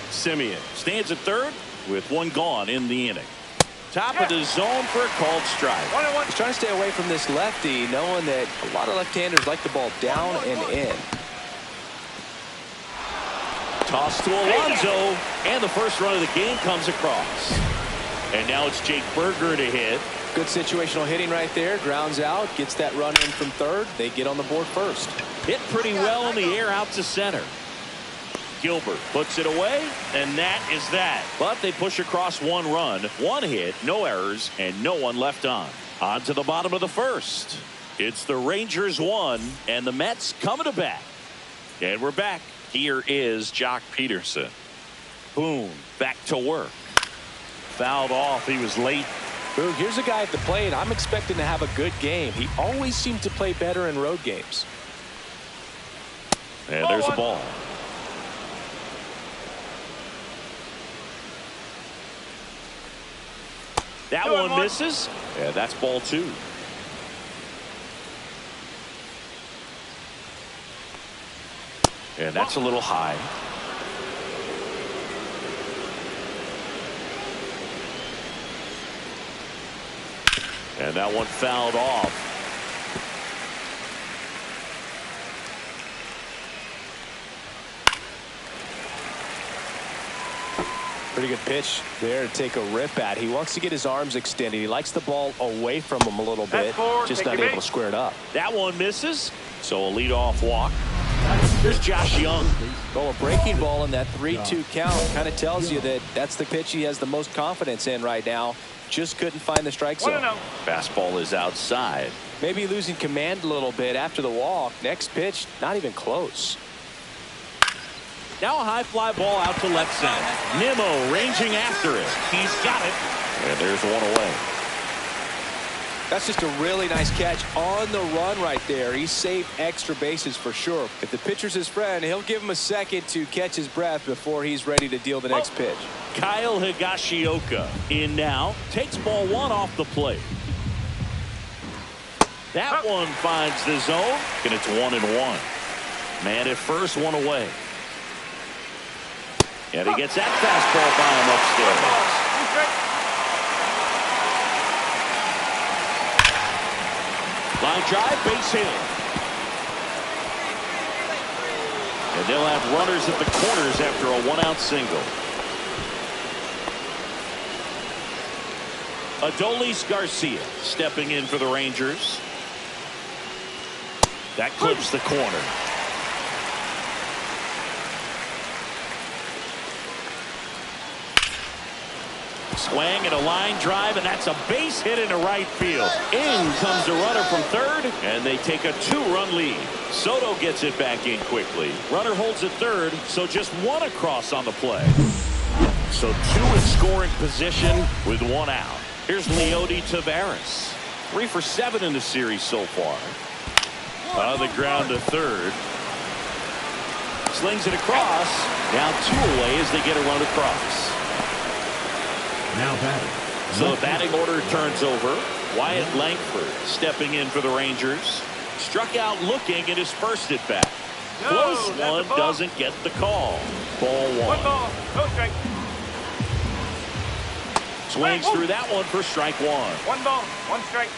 A: Semien stands at third with one gone in the inning. Top of the zone for a called strike.
B: He's trying to stay away from this lefty, knowing that a lot of left-handers like the ball down and in.
A: Toss to Alonso, and the first run of the game comes across. And now it's Jake Berger to hit.
B: Good situational hitting right there. Grounds out, gets that run in from third. They get on the board first.
A: Hit pretty well in the air out to center. Gilbert puts it away, and that is that. But they push across one run, one hit, no errors, and no one left on. On to the bottom of the first. It's the Rangers 1, and the Mets coming to bat. And we're back. Here is Jock Peterson. Boone back to work. Fouled off. He was late.
B: Boog, here's a guy at the plate. I'm expecting to have a good game. He always seems to play better in road games.
A: And there's the ball. That one misses. And that's ball two. And that's a little high. And that one fouled off.
B: Pretty good pitch there to take a rip at. He wants to get his arms extended. He likes the ball away from him a little bit. Just not able to square it up.
A: That one misses. So a leadoff walk. Here's Josh Young.
B: Well, a breaking ball in that 3-2 count kind of tells you that that's the pitch he has the most confidence in right now. Just couldn't find the strike zone.
A: Fastball is outside.
B: Maybe losing command a little bit after the walk. Next pitch, not even close.
A: Now a high fly ball out to left center. Nimmo ranging after it. He's got it. And there's one away.
B: That's just a really nice catch on the run right there. He saved extra bases for sure. If the pitcher's his friend, he'll give him a second to catch his breath before he's ready to deal the next pitch.
A: Kyle Higashioka in now. Takes ball one off the plate. That one finds the zone. And it's 1-1. Man at first, one away. And he gets that fastball by him upstairs. Line drive, base hit. And they'll have runners at the corners after a one-out single. Adolis Garcia stepping in for the Rangers. That clips the corner. Swing and a line drive, and that's a base hit into right field. In comes the runner from third, and they take a 2-run lead. Soto gets it back in quickly. Runner holds at third, so just one across on the play. So two in scoring position with one out. Here's Leody Taveras. 3 for 7 in the series so far. On the ground to third. Slings it across. Now 2 away as they get a run across.
C: Now batting.
A: So the batting order turns over. Wyatt Langford stepping in for the Rangers. Struck out looking at his first at bat. Close one, doesn't get the call. Ball 1.
D: One ball, no strike.
A: Swings through that one for strike 1.
D: One ball, one strike.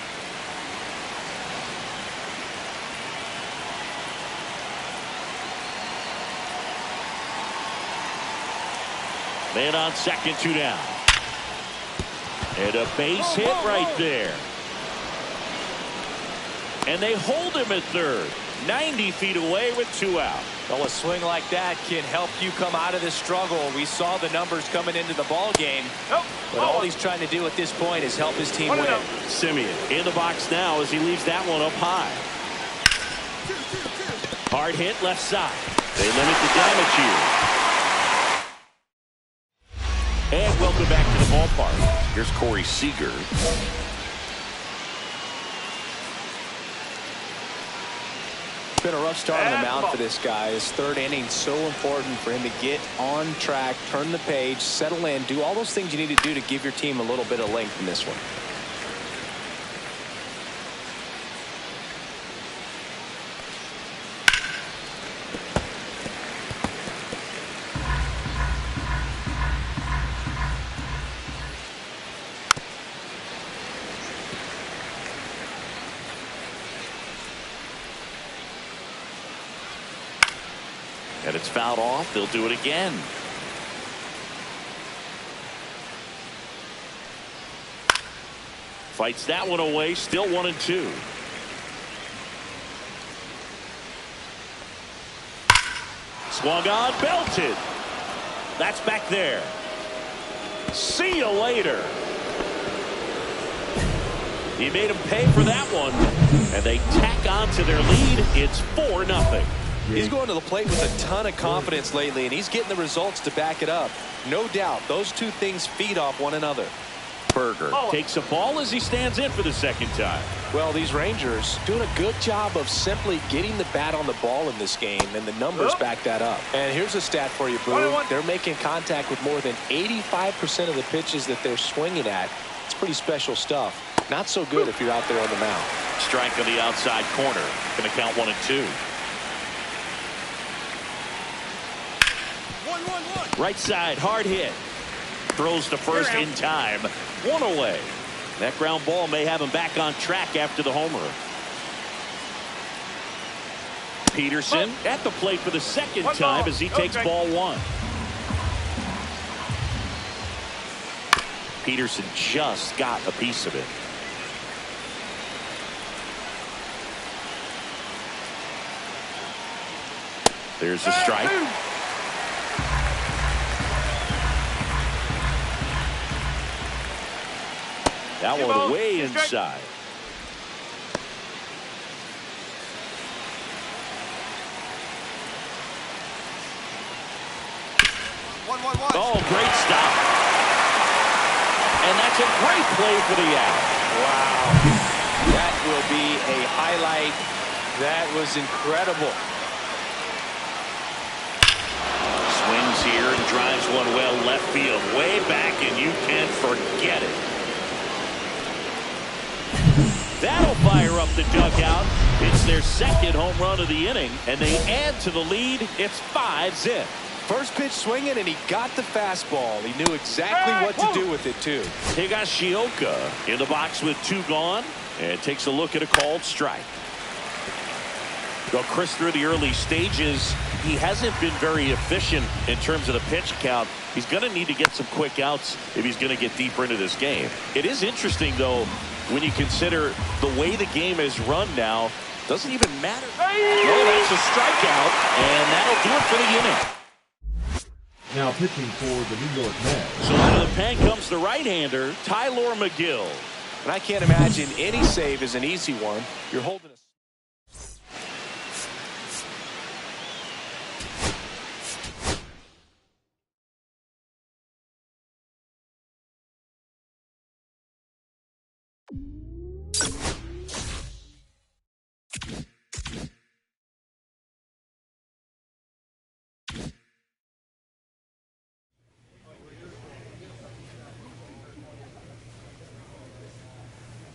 A: Man on second, 2 down. And a base hit right there. And they hold him at third. 90 feet away with 2 out.
B: Well, a swing like that can help you come out of this struggle. We saw the numbers coming into the ball game. But all he's trying to do at this point is help his team win.
A: Simeon in the box now as he leaves that one up high. Hard hit left side. They limit the damage here. And welcome back to the ballpark. Here's Corey Seager.
B: It's been a rough start on the mound for this guy. His third inning so important for him to get on track, turn the page, settle in, do all those things you need to do to give your team a little bit of length in this one.
A: And it's fouled off. They'll do it again. Fights that one away. Still 1-2. Swung on, belted. That's back there. See you later. He made him pay for that one. And they tack on to their lead. It's 4-0.
B: He's going to the plate with a ton of confidence lately, and he's getting the results to back it up. No doubt, those two things feed off one another.
A: Berger takes a ball as he stands in for the second time.
B: Well, these Rangers doing a good job of simply getting the bat on the ball in this game, and the numbers back that up. And here's a stat for you, Boo. They're making contact with more than 85% of the pitches that they're swinging at. It's pretty special stuff. Not so good if you're out there on the mound.
A: Strike on the outside corner. Going to count 1-2.
E: One.
A: Right side, hard hit. Throws to first in time. 1 away. That ground ball may have him back on track after the homer. Peterson at the plate for the second time as he takes ball one. Peterson just got a piece of it. There's a strike. That one way inside. Oh, great stop. And that's a great play for the out.
B: Wow. That will be a highlight. That was incredible.
A: Swings here and drives one well left field, way back, and you can forget it. That'll fire up the dugout. It's their second home run of the inning, and they add to the lead. It's 5-zip.
B: First pitch swinging, and he got the fastball. He knew exactly what to do with it, too.
A: Higashioka in the box with 2 gone, and takes a look at a called strike. Well, Chris, through the early stages, he hasn't been very efficient in terms of the pitch count. He's going to need to get some quick outs if he's going to get deeper into this game. It is interesting, though, when you consider the way the game is run now. Doesn't even matter. No, that's a strikeout, and that'll do it for the inning.
C: Now pitching for the New York Mets.
A: So out of the pen comes the right-hander, Tyler McGill.
B: And I can't imagine any save is an easy one. You're holding a